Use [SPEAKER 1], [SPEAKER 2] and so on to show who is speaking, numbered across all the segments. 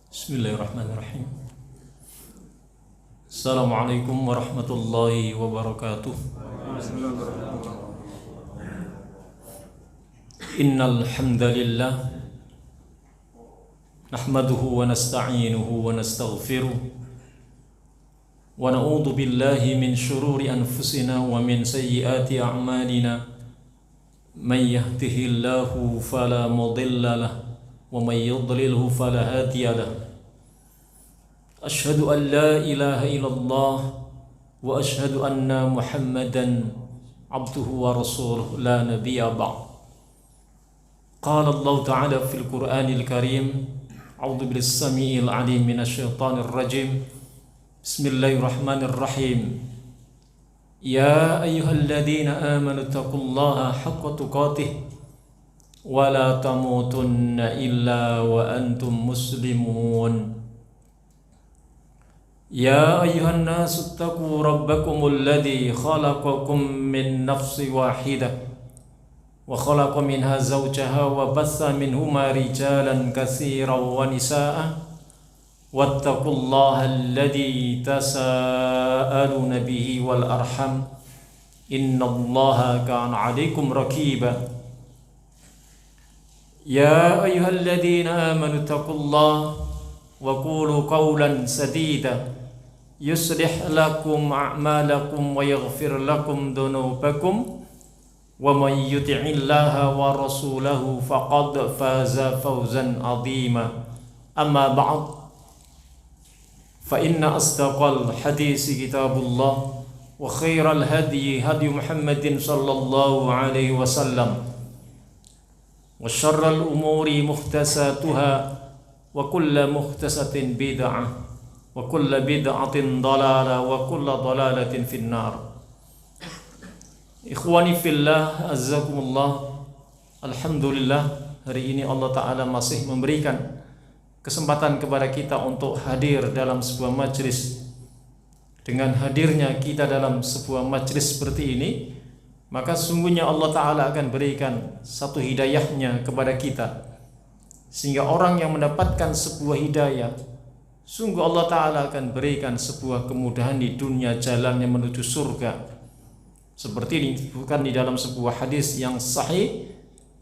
[SPEAKER 1] Bismillahirrahmanirrahim. Assalamualaikum warahmatullahi wabarakatuh. Innal hamdalillah nahmaduhu wa nasta'inuhu wa nastaghfiruh wa na'udzu billahi min shururi anfusina wa min sayyiati a'malina. Man yahdihillahu fala mudilla lahu wa may yudlilhu fala hadiya lahu. Asyhadu an la ilaha illallah wa asyhadu anna Muhammadan abduhu wa rasuluhu la nabiyya ba'd. Qala Allah ta'ala fil Qur'anil Karim, a'udzu billahi samii'il 'aliim minasy syaithaanir rajiim. Bismillahirrahmanirrahim. Ya ayyuhalladzina amanu taqullaha haqqa tuqatih wa la tamutunna illa wa antum muslimun. Ya ayyuhan nasu ittaqu rabbakumul ladzi khalaqakum min nafsin wahidah wa khalaqa minha zawjaha wa bassa minhuma rijalan katsiran wa nisaa'a wattaqullaha alladzi tasaaluna bihi wal arham innallaha kana 'alaikum raqiba. Ya ayyuhalladzina amanu taqullaha wa qulu qawlan sadida yuslih lakum a'malakum wa yaghfir lakum dhunubakum wa may yuti'illaha wa rasulahu faqad faza fawzan 'azima. Amma ba'd, fa inna asdaqal hadisi kitabullah wa khairal hadyi hadyu Muhammadin sallallahu alaihi wasallam wa syarral umuri muhtasatuha wa kullu muhtasatin bid'ah wa kullu bid'atin dalalah wa kullu dalalatin finnar. Ikhwani fillah, azzakumullah. Alhamdulillah, hari ini Allah Ta'ala masih memberikan kesempatan kepada kita untuk hadir dalam sebuah majlis. Dengan hadirnya kita dalam sebuah majlis seperti ini, maka sungguhnya Allah Ta'ala akan berikan satu hidayahnya kepada kita, sehingga orang yang mendapatkan sebuah hidayah, sungguh Allah Ta'ala akan berikan sebuah kemudahan di dunia, jalannya menuju surga. Seperti ini bukan di dalam sebuah hadis yang sahih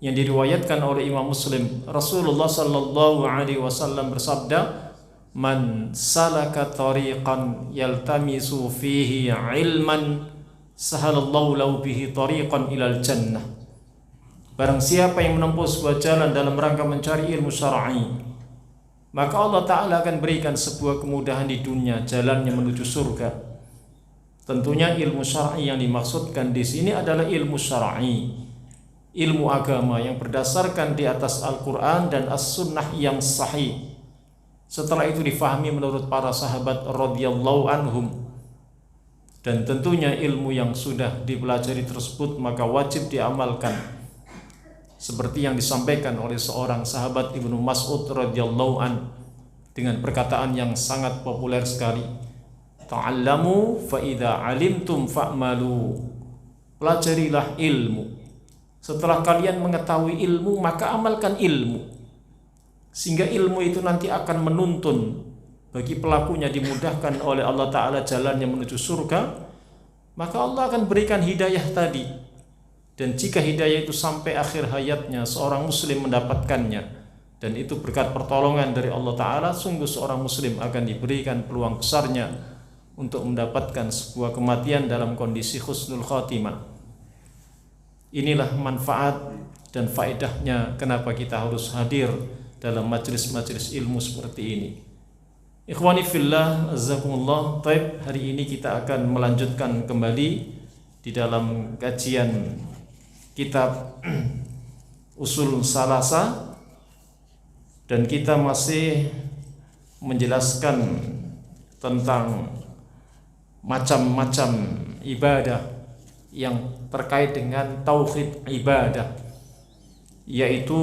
[SPEAKER 1] yang diriwayatkan oleh Imam Muslim. Rasulullah sallallahu alaihi wasallam bersabda, "Man salaka tariqan yaltamisu fihi ilman sahalallahu lahu bihi tariqan ilal jannah." Barang siapa yang menempuh sebuah jalan dalam rangka mencari ilmu syar'i, maka Allah Ta'ala akan berikan sebuah kemudahan di dunia, jalannya menuju surga. Tentunya ilmu syar'i yang dimaksudkan di sini adalah ilmu syar'i, ilmu agama yang berdasarkan di atas Al-Quran dan As-Sunnah yang sahih. Setelah itu difahami menurut para sahabat radhiyallahu anhum. Dan tentunya ilmu yang sudah dipelajari tersebut maka wajib diamalkan, seperti yang disampaikan oleh seorang sahabat Ibnu Mas'ud radhiyallahu an dengan perkataan yang sangat populer sekali, ta'allamu fa idza alimtum fa'malu. Pelajarilah ilmu, setelah kalian mengetahui ilmu maka amalkan ilmu, sehingga ilmu itu nanti akan menuntun bagi pelakunya, dimudahkan oleh Allah Ta'ala jalannya menuju surga. Maka Allah akan berikan hidayah tadi, dan jika hidayah itu sampai akhir hayatnya seorang muslim mendapatkannya, dan itu berkat pertolongan dari Allah Ta'ala, sungguh seorang muslim akan diberikan peluang besarnya untuk mendapatkan sebuah kematian dalam kondisi husnul khatimah. Inilah manfaat dan faedahnya kenapa kita harus hadir dalam majlis-majlis ilmu seperti ini. Ikhwani fillah, azzakumullah. Taib, hari ini kita akan melanjutkan kembali di dalam kajian kitab Usul Salasa, dan kita masih menjelaskan tentang macam-macam ibadah yang terkait dengan tauhid ibadah, yaitu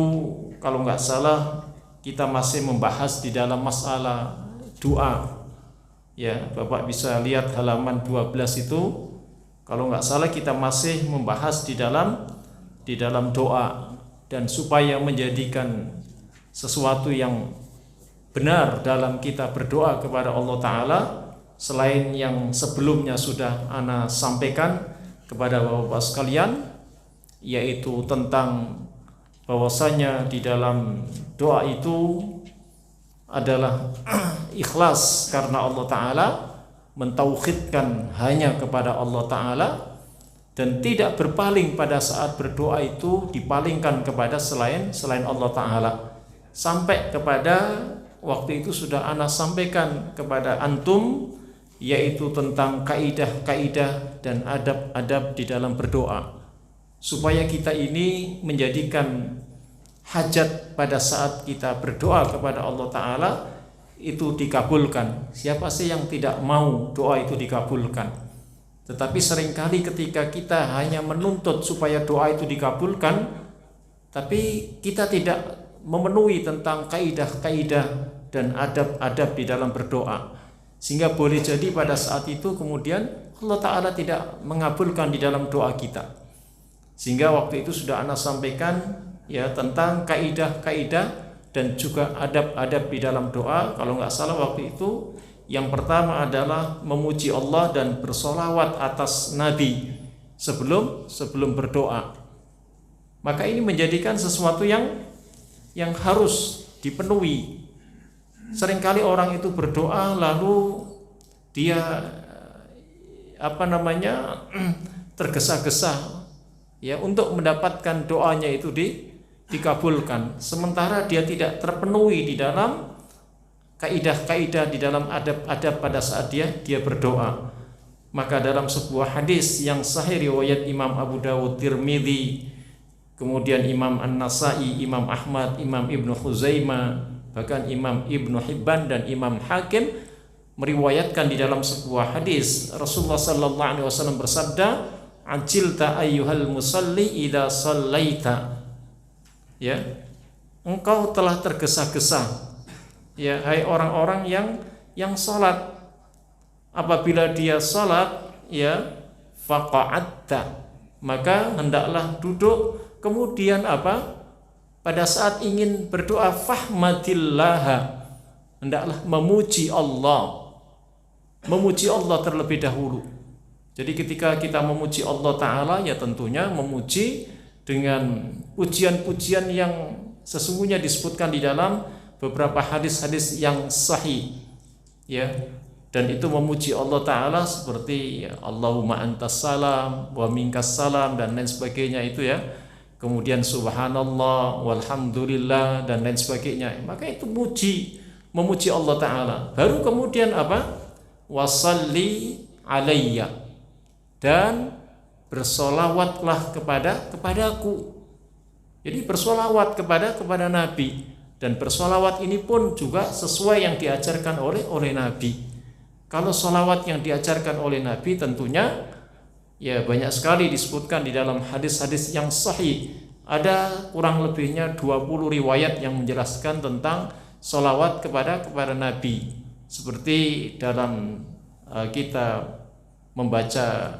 [SPEAKER 1] kalau nggak salah kita masih membahas di dalam masalah doa. Ya, Bapak bisa lihat halaman 12 itu, kalau nggak salah kita masih membahas di dalam doa, dan supaya menjadikan sesuatu yang benar dalam kita berdoa kepada Allah Ta'ala selain yang sebelumnya sudah ana sampaikan kepada bapak-bapak sekalian, yaitu tentang bahwasanya di dalam doa itu adalah ikhlas karena Allah Ta'ala, mentauhidkan hanya kepada Allah Ta'ala, dan tidak berpaling pada saat berdoa itu dipalingkan kepada selain Allah Ta'ala, sampai kepada waktu itu sudah ana sampaikan kepada antum, yaitu tentang kaidah-kaidah dan adab-adab di dalam berdoa, supaya kita ini menjadikan hajat pada saat kita berdoa kepada Allah Ta'ala itu dikabulkan. Siapa sih yang tidak mau doa itu dikabulkan? Tetapi seringkali ketika kita hanya menuntut supaya doa itu dikabulkan, tapi kita tidak memenuhi tentang kaidah-kaidah dan adab-adab di dalam berdoa, sehingga boleh jadi pada saat itu kemudian Allah Ta'ala tidak mengabulkan di dalam doa kita. Sehingga waktu itu sudah ana sampaikan ya tentang kaidah-kaidah dan juga adab-adab di dalam doa. Kalau nggak salah waktu itu yang pertama adalah memuji Allah dan bersolawat atas Nabi sebelum berdoa. Maka ini menjadikan sesuatu yang harus dipenuhi. Seringkali orang itu berdoa lalu dia tergesa-gesa ya untuk mendapatkan doanya itu dikabulkan, sementara dia tidak terpenuhi di dalam kaidah-kaidah, di dalam adab-adab pada saat dia berdoa. Maka dalam sebuah hadis yang sahih riwayat Imam Abu Dawud, Tirmidzi, kemudian Imam An-Nasai, Imam Ahmad, Imam Ibnu Khuzaimah, bahkan Imam Ibnu Hibban dan Imam Hakim meriwayatkan di dalam sebuah hadis Rasulullah sallallahu alaihi wasallam bersabda, "Ajilta ayyuhal musalli idza shallaita." Ya, engkau telah tergesa-gesa ya hai orang-orang yang salat. Apabila dia salat ya faqa'atta, maka hendaklah duduk. Kemudian apa? Pada saat ingin berdoa fahmadillah, hendaklah memuji Allah. Memuji Allah terlebih dahulu. Jadi ketika kita memuji Allah Ta'ala, ya tentunya memuji dengan pujian-pujian yang sesungguhnya disebutkan di dalam beberapa hadis-hadis yang sahih ya, dan itu memuji Allah Ta'ala seperti Allahumma antas salam wa minkas salam dan lain sebagainya itu ya, kemudian subhanallah walhamdulillah dan lain sebagainya. Maka itu memuji Allah Ta'ala. Baru kemudian apa? Wasalli alayya, dan bersolawatlah kepadaku. Jadi bersolawat kepada Nabi, dan bersolawat ini pun juga sesuai yang diajarkan oleh Nabi. Kalau solawat yang diajarkan oleh Nabi tentunya ya banyak sekali disebutkan di dalam hadis-hadis yang sahih. Ada kurang lebihnya 20 riwayat yang menjelaskan tentang solawat kepada Nabi. Seperti dalam kita membaca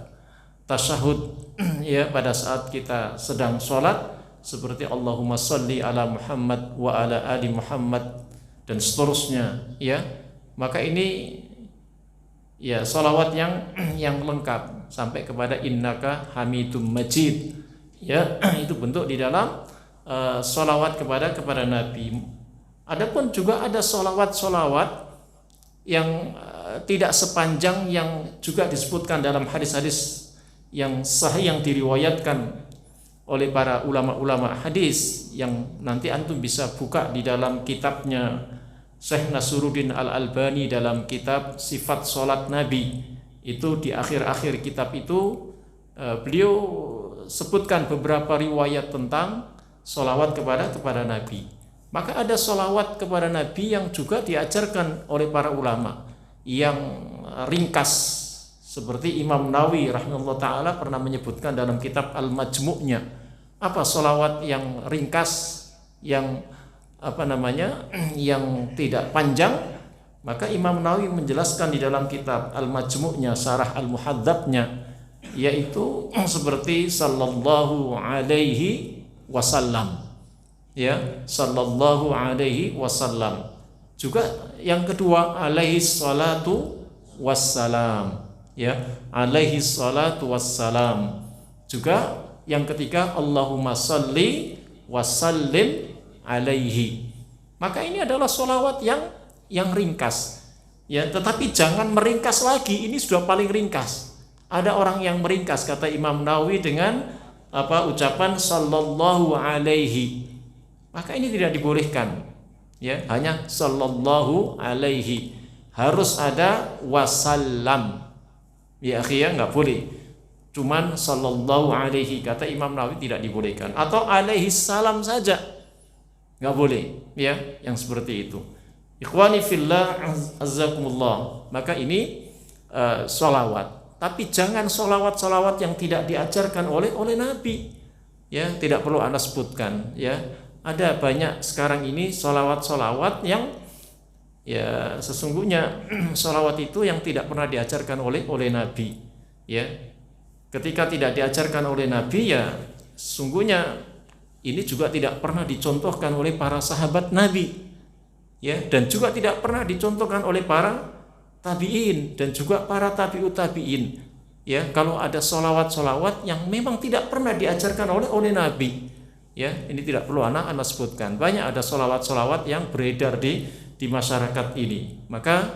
[SPEAKER 1] tasyahud ya pada saat kita sedang sholat, seperti Allahumma salli ala Muhammad wa ala ali Muhammad dan seterusnya ya. Maka ini ya salawat yang lengkap sampai kepada innaka hamidum majid ya, itu bentuk di dalam salawat kepada Nabi. Adapun juga ada salawat yang tidak sepanjang yang juga disebutkan dalam hadis-hadis yang sahih yang diriwayatkan oleh para ulama-ulama hadis, yang nanti antum bisa buka di dalam kitabnya Syekh Nasruddin Al-Albani dalam kitab Sifat Salat Nabi. Itu di akhir-akhir kitab itu beliau sebutkan beberapa riwayat tentang solawat kepada Nabi. Maka ada solawat kepada Nabi yang juga diajarkan oleh para ulama yang ringkas, seperti Imam Nawawi rahimahullah ta'ala pernah menyebutkan dalam kitab Al-Majmu'nya. Apa solawat yang ringkas, yang yang tidak panjang? Maka Imam Nawawi menjelaskan di dalam kitab Al-Majmu'nya, Syarah Al-Muhadzabnya, yaitu seperti sallallahu alaihi wasallam ya, sallallahu alaihi wasallam. Juga yang kedua, alaihi salatu wassalam, ya, alaihi salatu wassalam. Juga yang ketiga, Allahumma salli wasallim alaihi. Maka ini adalah sholawat yang ringkas, ya. Tetapi jangan meringkas lagi. Ini sudah paling ringkas. Ada orang yang meringkas, kata Imam Nawawi, dengan ucapan sallallahu alaihi. Maka ini tidak dibolehkan, ya. Hanya sallallahu alaihi. Harus ada wasallam, ya akhi, ya, nggak boleh cuman sallallahu alaihi. Kata Imam Nawawi tidak dibolehkan. Atau alaihi salam saja, nggak boleh, ya, yang seperti itu. Ikhwani fillah azzakumullah. Maka ini sholawat. Tapi jangan sholawat yang tidak diajarkan oleh Nabi, ya. Tidak perlu Anda sebutkan, ya. Ada banyak sekarang ini sholawat yang, ya, sesungguhnya sholawat itu yang tidak pernah diajarkan oleh Nabi, ya. Ketika tidak diajarkan oleh Nabi, ya, sesungguhnya ini juga tidak pernah dicontohkan oleh para sahabat Nabi, ya, dan juga tidak pernah dicontohkan oleh para tabi'in dan juga para tabi'ut tabi'in, ya. Kalau ada sholawat yang memang tidak pernah diajarkan oleh Nabi, ya, ini tidak perlu anak sebutkan. Banyak ada sholawat yang beredar di masyarakat ini. Maka,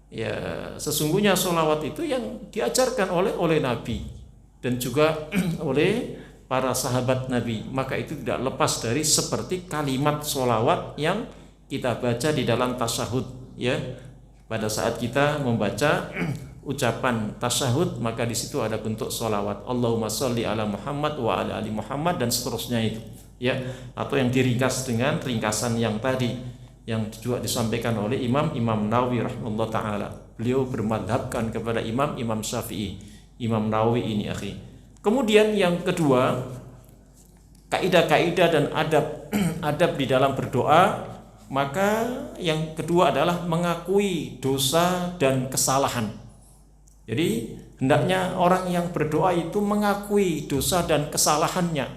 [SPEAKER 1] ya, sesungguhnya sholawat itu yang diajarkan oleh Nabi dan juga oleh para sahabat Nabi. Maka itu tidak lepas dari seperti kalimat sholawat yang kita baca di dalam tasyahud, ya. Pada saat kita membaca ucapan tasyahud, maka di situ ada bentuk sholawat. Allahumma sholli ala Muhammad wa ala ali Muhammad dan seterusnya itu, ya. Atau yang diringkas dengan ringkasan yang tadi, yang juga disampaikan oleh Imam Nawawi rahimahullah ta'ala. Beliau bermadhabkan kepada Imam Syafi'i, Imam Nawawi ini, akhi. Kemudian yang kedua, kaidah-kaidah dan adab di dalam berdoa. Maka yang kedua adalah mengakui dosa dan kesalahan. Jadi hendaknya orang yang berdoa itu mengakui dosa dan kesalahannya.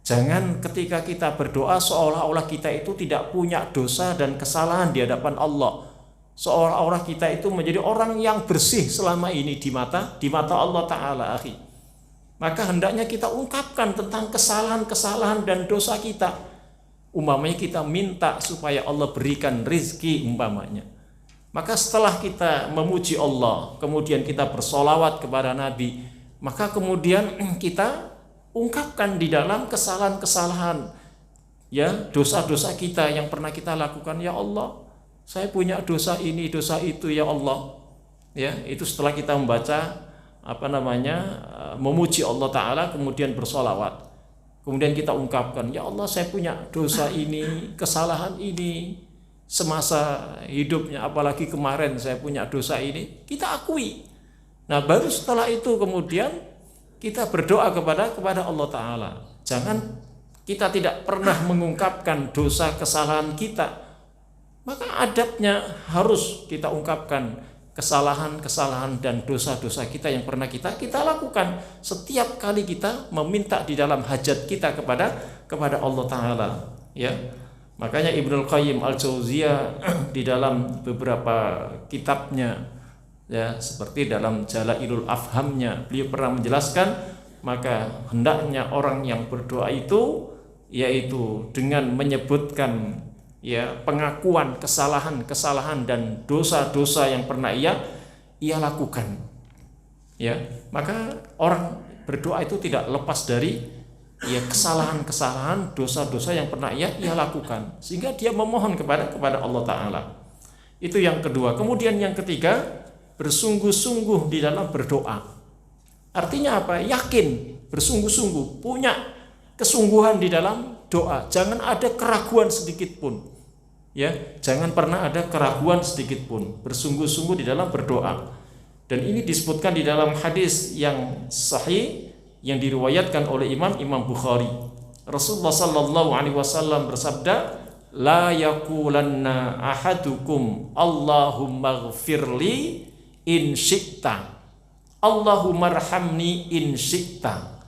[SPEAKER 1] Jangan ketika kita berdoa seolah-olah kita itu tidak punya dosa dan kesalahan di hadapan Allah. Seolah-olah kita itu menjadi orang yang bersih selama ini di mata Allah Ta'ala, akhi. Maka hendaknya kita ungkapkan tentang kesalahan-kesalahan dan dosa kita. Umpamanya kita minta supaya Allah berikan rizki, umpamanya. Maka setelah kita memuji Allah, kemudian kita bersolawat kepada Nabi, maka kemudian kita ungkapkan di dalam kesalahan-kesalahan, ya, dosa-dosa kita yang pernah kita lakukan. Ya Allah, saya punya dosa ini, dosa itu, ya Allah. Ya, itu setelah kita membaca memuji Allah Ta'ala, kemudian bersolawat. Kemudian kita ungkapkan, ya Allah, saya punya dosa ini, kesalahan ini semasa hidupnya, apalagi kemarin saya punya dosa ini. Kita akui. Nah, baru setelah itu kemudian kita berdoa kepada Allah Ta'ala. Jangan kita tidak pernah mengungkapkan dosa kesalahan kita. Maka adabnya harus kita ungkapkan kesalahan-kesalahan dan dosa-dosa kita yang pernah kita lakukan setiap kali kita meminta di dalam hajat kita kepada Allah Ta'ala, ya. Makanya Ibnul Qayyim Al-Jauziyah di dalam beberapa kitabnya, ya, seperti dalam Jalailul Afhamnya, beliau pernah menjelaskan, maka hendaknya orang yang berdoa itu yaitu dengan menyebutkan, ya, pengakuan kesalahan-kesalahan dan dosa-dosa yang pernah ia lakukan, ya. Maka orang berdoa itu tidak lepas dari, ya, kesalahan-kesalahan, dosa-dosa yang pernah ia lakukan, sehingga dia memohon kepada Allah Ta'ala. Itu yang kedua. Kemudian yang ketiga, bersungguh-sungguh di dalam berdoa. Artinya apa? Yakin, bersungguh-sungguh, punya kesungguhan di dalam doa. Jangan ada keraguan sedikit pun, ya. Jangan pernah ada keraguan sedikit pun. Bersungguh-sungguh di dalam berdoa. Dan ini disebutkan di dalam hadis yang sahih yang diriwayatkan oleh Imam Bukhari. Rasulullah sallallahu alaihi wasallam bersabda, la yaqulanna ahadukum Allahumma ighfirli in syi'ta, Allahumma arhamni in syi'ta,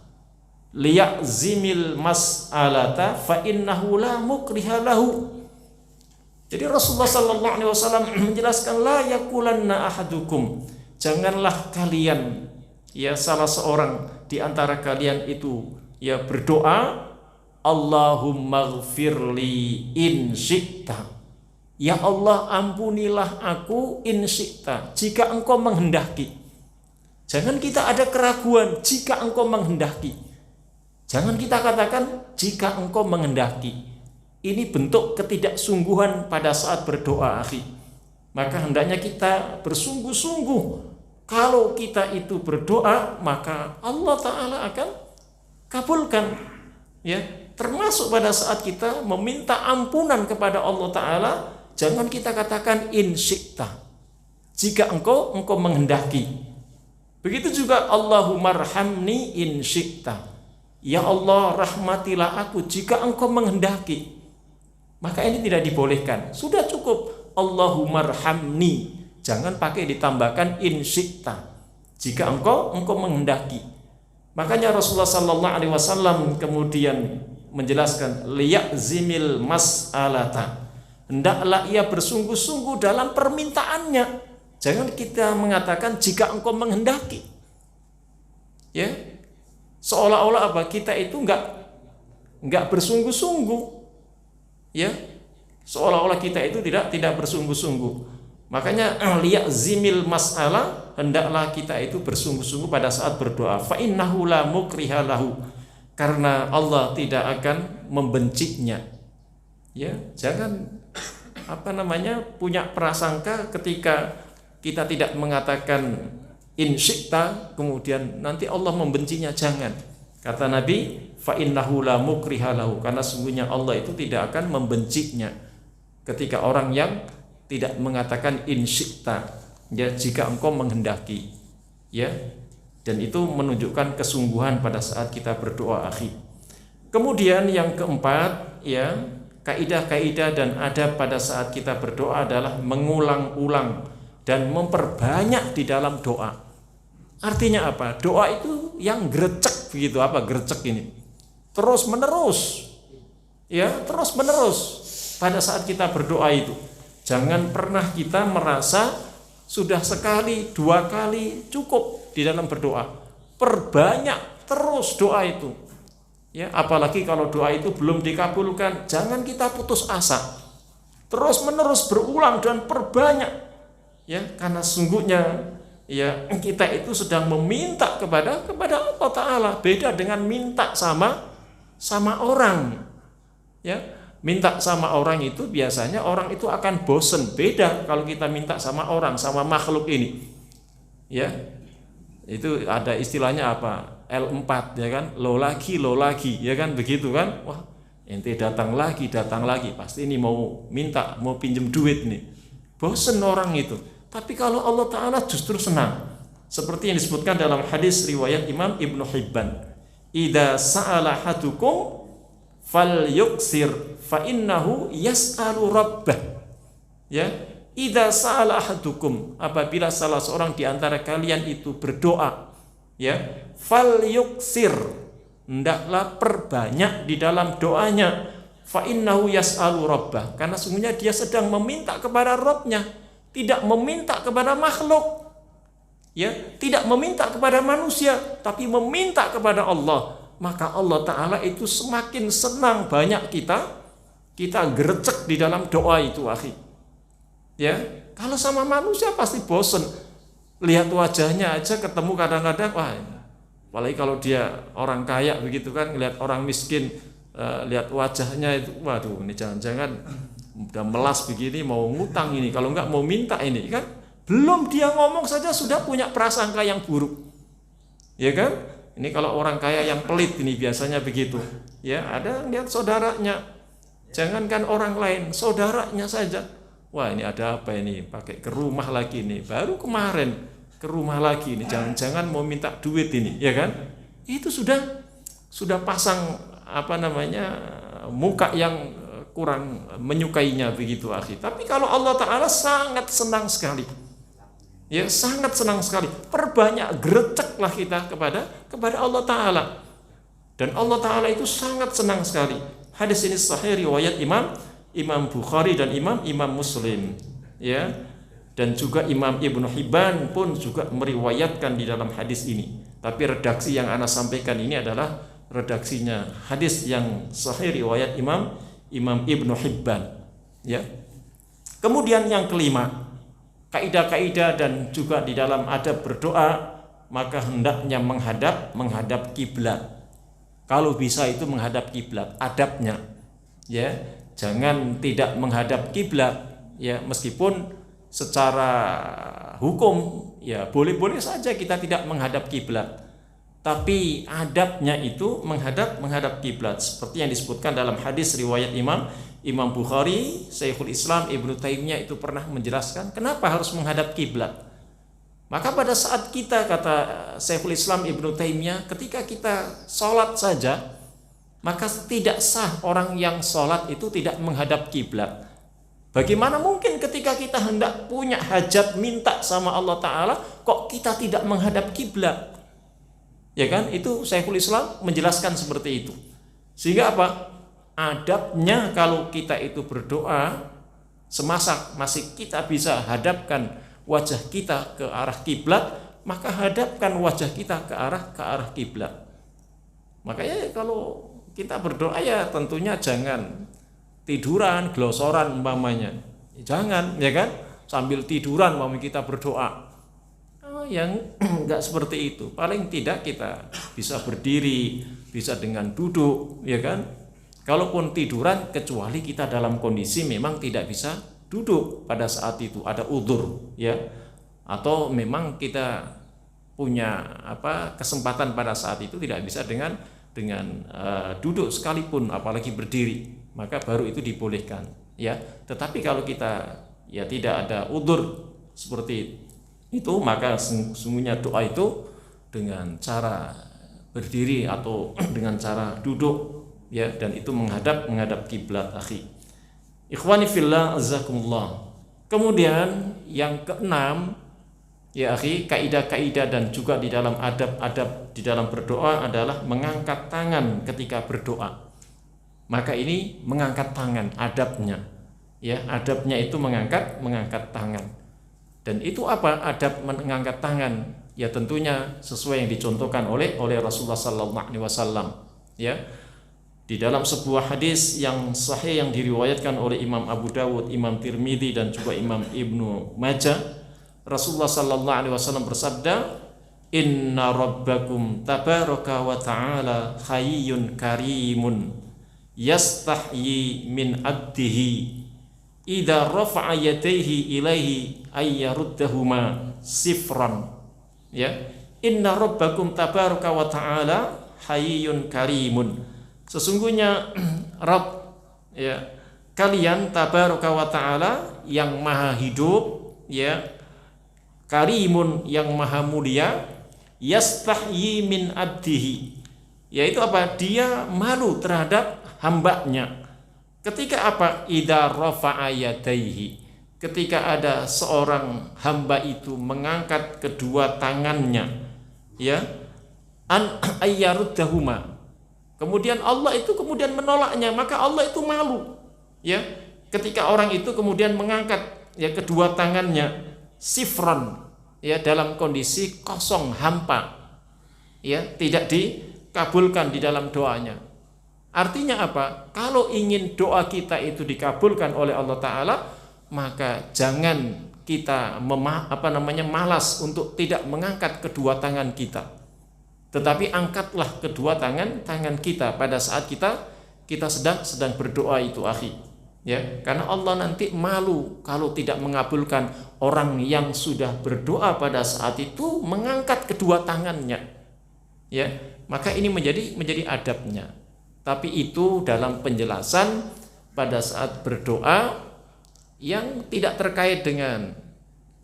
[SPEAKER 1] liya'zimil mas'alata fa innahu la mukriha lahu. Jadi Rasulullah sallallahu alaihi wasallam menjelaskan, la yaqulanna ahadukum, janganlah kalian, ya salah seorang di antara kalian itu ya berdoa, Allahumma ghfirli in syi'ta, ya Allah ampunilah aku in syi'ta, jika engkau menghendaki. Jangan kita ada keraguan, jika engkau menghendaki. Jangan kita katakan jika engkau menghendaki. Ini bentuk ketidaksungguhan pada saat berdoa, akhi. Maka hendaknya kita bersungguh-sungguh. Kalau kita itu berdoa, maka Allah Ta'ala akan kabulkan. Ya, termasuk pada saat kita meminta ampunan kepada Allah Ta'ala, jangan kita katakan in syi'ta, jika engkau menghendaki. Begitu juga Allahumma arhamni in syi'ta, ya Allah rahmatilah aku jika engkau menghendaki. Maka ini tidak dibolehkan. Sudah cukup Allahumma arhamni, jangan pakai ditambahkan in syi'ta, jika engkau menghendaki. Makanya Rasulullah sallallahu alaihi wasallam kemudian menjelaskan, liya'zimil mas'alata, hendaklah ia bersungguh-sungguh dalam permintaannya. Jangan kita mengatakan jika engkau menghendaki. Ya. Seolah-olah apa? Kita itu enggak bersungguh-sungguh. Ya, seolah-olah kita itu tidak bersungguh-sungguh. Makanya liya'zimil mas'alah, hendaklah kita itu bersungguh-sungguh pada saat berdoa. Fa innahu la mukriha lahu, karena Allah tidak akan membencinya. Ya, jangan punya prasangka ketika kita tidak mengatakan in syi'ta kemudian nanti Allah membencinya. Jangan. Kata Nabi, fa innahu la mukriha lahu, karena sungguhnya Allah itu tidak akan membencinya ketika orang yang tidak mengatakan in syi'ta, ya jika engkau menghendaki. Ya. Dan itu menunjukkan kesungguhan pada saat kita berdoa, akhi. Kemudian yang keempat, ya, kaidah-kaidah dan adab pada saat kita berdoa adalah mengulang-ulang dan memperbanyak di dalam doa. Artinya apa? Doa itu yang gerecek begitu, apa gerecek ini? Terus menerus. Ya, terus menerus pada saat kita berdoa itu. Jangan pernah kita merasa sudah sekali, dua kali cukup di dalam berdoa. Perbanyak terus doa itu. Ya, apalagi kalau doa itu belum dikabulkan, jangan kita putus asa. Terus menerus berulang dan perbanyak. Ya, karena sungguhnya ya kita itu sedang meminta kepada Allah Ta'ala. Beda dengan minta sama orang. Ya, minta sama orang itu biasanya orang itu akan bosen. Beda kalau kita minta sama orang, sama makhluk ini. Ya, itu ada istilahnya apa? L4, ya kan? Lo lagi, ya kan? Begitu kan? Wah, ente datang lagi, pasti ini mau minta, mau pinjem duit nih. Bosen orang itu. Tapi kalau Allah Ta'ala justru senang. Seperti yang disebutkan dalam hadis riwayat Imam Ibnu Hibban, idza sa'ala hadukum falyuksir fa innahu yas'alu rabbah. Ya, idza sa'ala hadukum, apabila salah seorang di antara kalian itu berdoa, ya, falyuksir, hendaklah perbanyak di dalam doanya, fa innahu yas'alu rabbah, karena sungguhnya dia sedang meminta kepada Rabbnya, tidak meminta kepada makhluk. Ya, tidak meminta kepada manusia, tapi meminta kepada Allah. Maka Allah Ta'ala itu semakin senang banyak kita gerecek di dalam doa itu, akhi. Ya, kalau sama manusia pasti bosen. Lihat wajahnya aja ketemu kadang-kadang, wah, apalagi kalau dia orang kaya begitu kan, lihat orang miskin, lihat wajahnya itu, waduh, ini jangan-jangan udah melas begini mau ngutang ini, kalau enggak mau minta ini kan. Belum dia ngomong saja sudah punya prasangka yang buruk. Ya kan? Ini kalau orang kaya yang pelit ini biasanya begitu. Ya, ada lihat saudaranya. Jangankan orang lain, saudaranya saja. Wah, ini ada apa ini? Pakai ke rumah lagi nih. Baru kemarin ke rumah lagi nih. Jangan-jangan mau minta duit ini, ya kan? Itu sudah pasang muka yang kurang menyukainya begitu, akhi. Tapi kalau Allah Ta'ala sangat senang sekali. Ya, sangat senang sekali. Perbanyak gereceklah kita kepada Allah Ta'ala. Dan Allah Ta'ala itu sangat senang sekali. Hadis ini sahih riwayat Imam Imam Bukhari dan Imam Muslim, ya. Dan juga Imam Ibnu Hibban pun juga meriwayatkan di dalam hadis ini. Tapi redaksi yang ana sampaikan ini adalah redaksinya hadis yang sahih riwayat Imam Ibnu Hibban, ya. Kemudian yang kelima, kaidah-kaidah dan juga di dalam adab berdoa, maka hendaknya menghadap kiblat. Kalau bisa itu menghadap kiblat, adabnya, ya. Jangan tidak menghadap kiblat, ya, meskipun secara hukum ya boleh-boleh saja kita tidak menghadap kiblat, tapi adabnya itu menghadap kiblat, seperti yang disebutkan dalam hadis riwayat Imam Bukhari. Syekhul Islam Ibnu Taimiyah itu pernah menjelaskan kenapa harus menghadap kiblat. Maka pada saat kita, kata Syekhul Islam Ibnu Taimiyah, ketika kita sholat saja, maka tidak sah orang yang sholat itu tidak menghadap kiblat. Bagaimana mungkin ketika kita hendak punya hajat minta sama Allah Ta'ala, kok kita tidak menghadap kiblat? Ya kan? Itu Syekhul Islam menjelaskan seperti itu. Sehingga apa? Adabnya kalau kita itu berdoa, semasa masih kita bisa hadapkan wajah kita ke arah kiblat, maka hadapkan wajah kita ke arah kiblat. Makanya kalau kita berdoa ya tentunya jangan tiduran, glosoran umpamanya. Jangan, ya kan? Sambil tiduran umpamanya kita berdoa. Yang enggak seperti itu. Paling tidak kita bisa berdiri, bisa dengan duduk, ya kan? Kalaupun tiduran, kecuali kita dalam kondisi memang tidak bisa duduk pada saat itu, ada udzur, ya. Atau memang kita punya kesempatan pada saat itu tidak bisa dengan duduk sekalipun, apalagi berdiri, maka baru itu dibolehkan, ya. Tetapi kalau kita ya tidak ada udzur seperti itu, maka sesungguhnya doa itu dengan cara berdiri atau dengan cara duduk, ya, dan itu menghadap kiblat, akhi. Ikhwani fillah azakumullah. Kemudian yang keenam, ya akhi, kaidah-kaidah dan juga di dalam adab-adab di dalam berdoa adalah mengangkat tangan ketika berdoa. Maka ini mengangkat tangan, adabnya, ya, adabnya itu mengangkat tangan. Dan itu apa adab mengangkat tangan? Ya tentunya sesuai yang dicontohkan oleh Rasulullah sallallahu alaihi wasallam, ya. Di dalam sebuah hadis yang sahih yang diriwayatkan oleh Imam Abu Dawud, Imam Tirmidzi dan juga Imam Ibnu Majah, Rasulullah sallallahu alaihi wasallam bersabda, "Inna rabbakum tabaraka wa ta'ala hayyun karimun yastahyi min abdihi idza rafa'a yadayhi ilaihi ayyaruddahuma sifran." Ya, inna rabbakum tabaraka wa ta'ala hayyun karimun. Sesungguhnya Rabb, ya, kalian tabaraka wa ta'ala yang maha hidup, ya, karimun yang maha mulia, yastahyi min abdihi, yaitu apa? Dia malu terhadap hambanya. Ketika apa? Idza rafa'a yadaihi, ketika ada seorang hamba itu mengangkat kedua tangannya, ya, an ayyaruddahuma, kemudian Allah itu kemudian menolaknya, maka Allah itu malu, ya, ketika orang itu kemudian mengangkat, ya, kedua tangannya sifran, ya, dalam kondisi kosong, hampa, ya, tidak dikabulkan di dalam doanya. Artinya apa? Kalau ingin doa kita itu dikabulkan oleh Allah Ta'ala, maka jangan kita malas untuk tidak mengangkat kedua tangan kita, tetapi angkatlah kedua tangan kita pada saat kita sedang berdoa itu, akhi, ya, karena Allah nanti malu kalau tidak mengabulkan orang yang sudah berdoa pada saat itu mengangkat kedua tangannya, ya. Maka ini menjadi adabnya. Tapi itu dalam penjelasan pada saat berdoa yang tidak terkait dengan,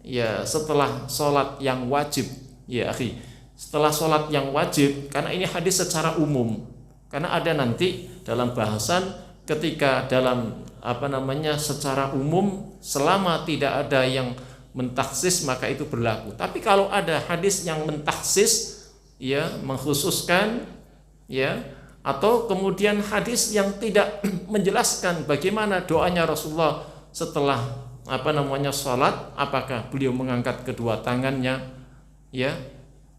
[SPEAKER 1] ya, setelah sholat yang wajib, ya akhi, setelah sholat yang wajib, karena ini hadis secara umum. Karena ada nanti dalam bahasan ketika dalam secara umum, selama tidak ada yang mentaksis maka itu berlaku. Tapi kalau ada hadis yang mentaksis, ya, mengkhususkan, ya, atau kemudian hadis yang tidak menjelaskan bagaimana doanya Rasulullah setelah salat, apakah beliau mengangkat kedua tangannya, ya,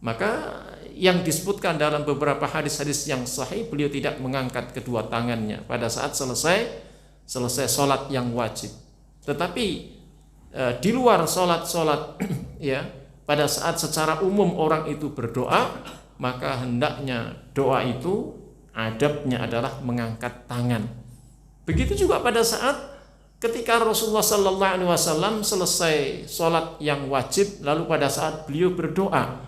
[SPEAKER 1] maka yang disebutkan dalam beberapa hadis-hadis yang sahih, beliau tidak mengangkat kedua tangannya pada saat selesai salat yang wajib. Tetapi di luar salat ya, pada saat secara umum orang itu berdoa, maka hendaknya doa itu adabnya adalah mengangkat tangan. Begitu juga pada saat ketika Rasulullah sallallahu alaihi wasallam selesai salat yang wajib, lalu pada saat beliau berdoa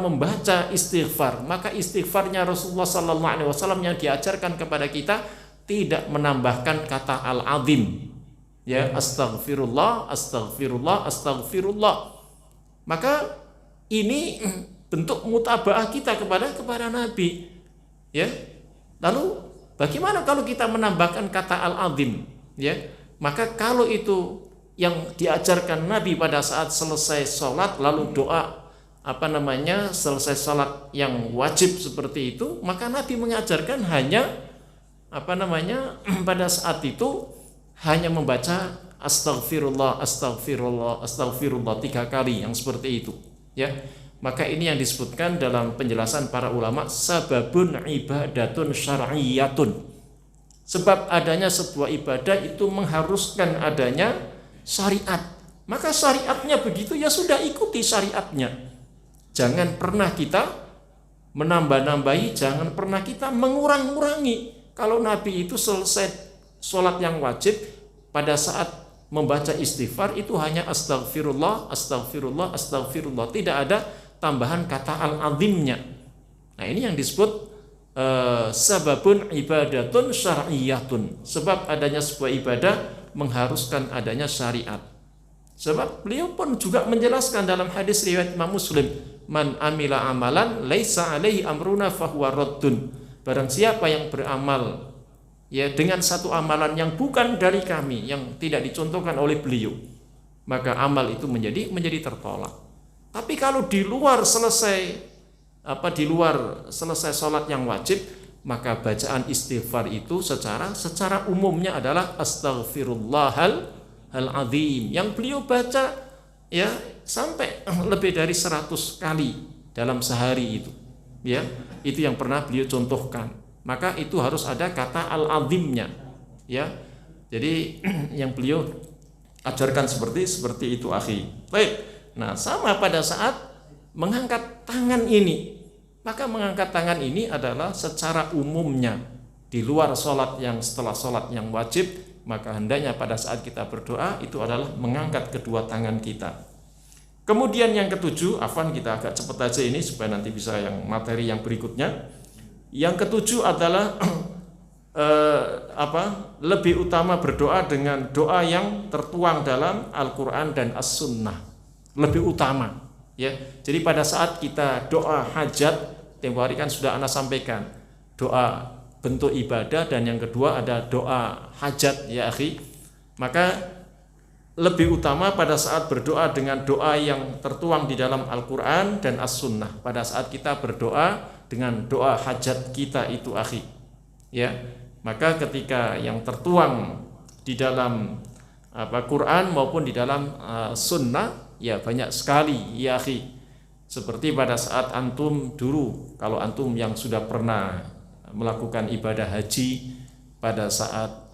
[SPEAKER 1] membaca istighfar, maka istighfarnya Rasulullah sallallahu alaihi wasallam yang diajarkan kepada kita tidak menambahkan kata al-azim, ya, astaghfirullah, astaghfirullah, astaghfirullah. Maka ini bentuk mutabaah kita kepada Nabi, ya. Lalu bagaimana kalau kita menambahkan kata al-azim, ya? Maka kalau itu yang diajarkan Nabi pada saat selesai sholat lalu doa selesai sholat yang wajib seperti itu, maka Nabi mengajarkan hanya pada saat itu hanya membaca astaghfirullah, astaghfirullah, astaghfirullah 3 kali yang seperti itu, ya. Maka ini yang disebutkan dalam penjelasan para ulama, sababun ibadatun syar'iyyatun. Sebab adanya sebuah ibadah itu mengharuskan adanya syariat. Maka syariatnya begitu, ya sudah ikuti syariatnya. Jangan pernah kita menambah-nambahi, jangan pernah kita mengurang-urangi. Kalau Nabi itu selesai sholat yang wajib, pada saat membaca istighfar itu hanya astaghfirullah, astaghfirullah, astaghfirullah. Tidak ada tambahan kata al-azimnya. Nah, ini yang disebut sababun ibadatun syar'iyyatun. Sebab adanya sebuah ibadah mengharuskan adanya syariat. Sebab beliau pun juga menjelaskan dalam hadis riwayat Imam Muslim, man amila amalan laisa alaihi amruna fahuwa raddun. Barang siapa yang beramal, ya, dengan satu amalan yang bukan dari kami, yang tidak dicontohkan oleh beliau, maka amal itu menjadi tertolak. Tapi kalau di luar selesai sholat yang wajib, maka bacaan istighfar itu secara umumnya adalah astaghfirullahal azim, yang beliau baca, ya, sampai lebih dari 100 kali dalam sehari itu, ya. Itu yang pernah beliau contohkan. Maka itu harus ada kata al-azimnya, ya. Jadi yang beliau ajarkan seperti itu, akhi. Baik. Nah, sama pada saat mengangkat tangan ini, maka mengangkat tangan ini adalah secara umumnya di luar setelah sholat yang wajib, maka hendaknya pada saat kita berdoa itu adalah mengangkat kedua tangan kita. Kemudian yang ketujuh, kita agak cepat aja ini supaya nanti bisa yang materi yang berikutnya. Yang ketujuh adalah lebih utama berdoa dengan doa yang tertuang dalam Al-Quran dan As-Sunnah. Lebih utama, ya. Jadi pada saat kita doa hajat, tempo hari kan sudah Anda sampaikan, doa bentuk ibadah, dan yang kedua ada doa hajat, ya akhi. Maka lebih utama pada saat berdoa dengan doa yang tertuang di dalam Al-Quran dan As-Sunnah. Pada saat kita berdoa dengan doa hajat kita itu, akhi, ya. Maka ketika yang tertuang di dalam Quran maupun di dalam Sunnah, ya banyak sekali, ya akhi. Seperti pada saat antum dulu, kalau antum yang sudah pernah melakukan ibadah haji, pada saat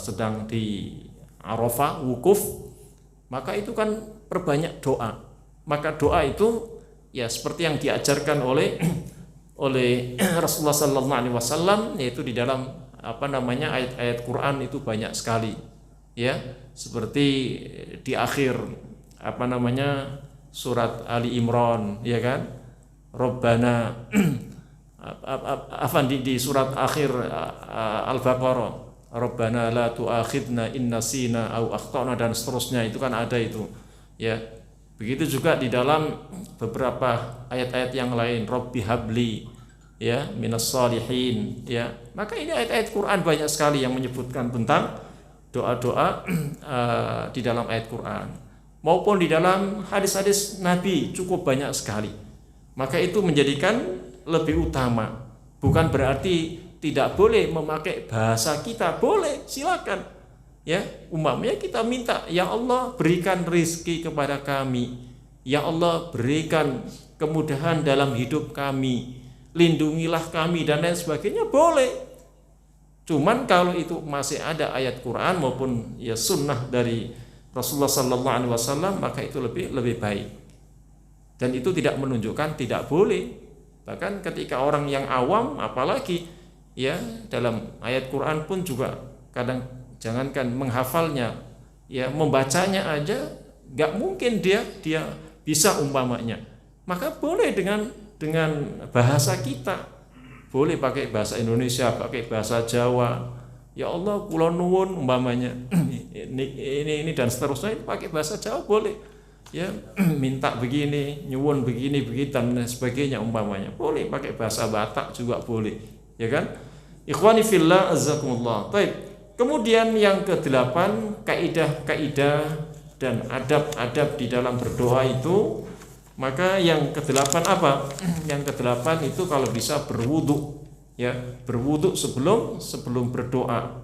[SPEAKER 1] sedang di Arafah wukuf, maka itu kan perbanyak doa. Maka doa itu, ya, seperti yang diajarkan oleh Rasulullah sallallahu alaihi wasallam, yaitu di dalam ayat-ayat Quran itu banyak sekali, ya. Seperti di akhir surat Ali Imran, ya kan, Rabbana di surat akhir Al-Baqarah, Rabbana la tu'akhidna in nasina au akhtana, dan seterusnya, itu kan ada itu, ya. Begitu juga di dalam beberapa ayat-ayat yang lain, Rabbi habli, ya, minas salihin, ya. Maka ini ayat-ayat Quran banyak sekali yang menyebutkan tentang doa-doa di dalam ayat Quran maupun di dalam hadis-hadis Nabi, cukup banyak sekali. Maka itu menjadikan lebih utama. Bukan berarti tidak boleh memakai bahasa kita, boleh, silakan. Ya, umpamanya kita minta, ya Allah berikan rizki kepada kami, ya Allah berikan kemudahan dalam hidup kami, lindungilah kami dan lain sebagainya, boleh. Cuman kalau itu masih ada ayat Quran maupun ya sunnah dari Rasulullah Sallallahu Alaihi Wasallam, maka itu lebih baik. Dan itu tidak menunjukkan tidak boleh. Bahkan ketika orang yang awam, apalagi ya dalam ayat Quran pun juga kadang jangankan menghafalnya, ya membacanya aja nggak mungkin dia bisa umpamanya. Maka boleh dengan bahasa kita. Boleh pakai bahasa Indonesia, pakai bahasa Jawa. Ya Allah, kula nuwun umpamanya. ini dan seterusnya pakai bahasa Jawa boleh. Ya, minta begini, nyuwun begini dan sebagainya umpamanya. Boleh pakai bahasa Batak juga boleh. Ya kan? Ikhwani fillah azzakumullah. Baik. Kemudian yang ke-8, kaidah-kaidah dan adab-adab di dalam berdoa itu. Maka yang ke-8 apa? Yang ke-8 itu kalau bisa berwudu, ya, berwudu sebelum berdoa.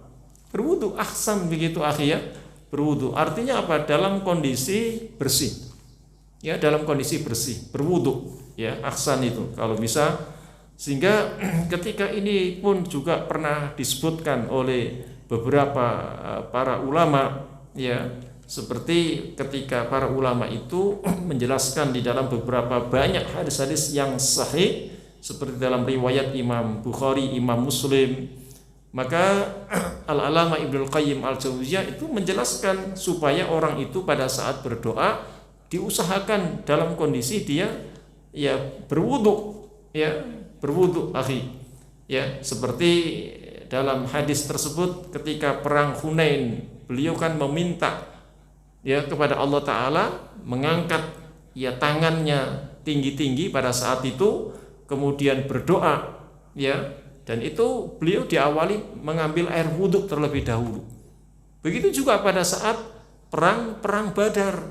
[SPEAKER 1] Berwudu ahsan begitu akhi ya. Berwudu artinya apa? Dalam kondisi bersih. Ya, dalam kondisi bersih, berwudu, ya, ahsan itu kalau bisa. Sehingga ketika ini pun juga pernah disebutkan oleh beberapa para ulama, ya, seperti ketika para ulama itu menjelaskan di dalam beberapa banyak hadis-hadis yang sahih, seperti dalam riwayat Imam Bukhari, Imam Muslim, maka Al-Alama Ibnul Qayyim Al-Jauziyah itu menjelaskan supaya orang itu pada saat berdoa diusahakan dalam kondisi dia ya berwudu, ya berwudu akhi, ya seperti dalam hadis tersebut ketika perang Hunain beliau kan meminta ya kepada Allah Ta'ala mengangkat ya tangannya tinggi-tinggi pada saat itu, kemudian berdoa, ya, dan itu beliau diawali mengambil air wudhu terlebih dahulu. Begitu juga pada saat perang Badar,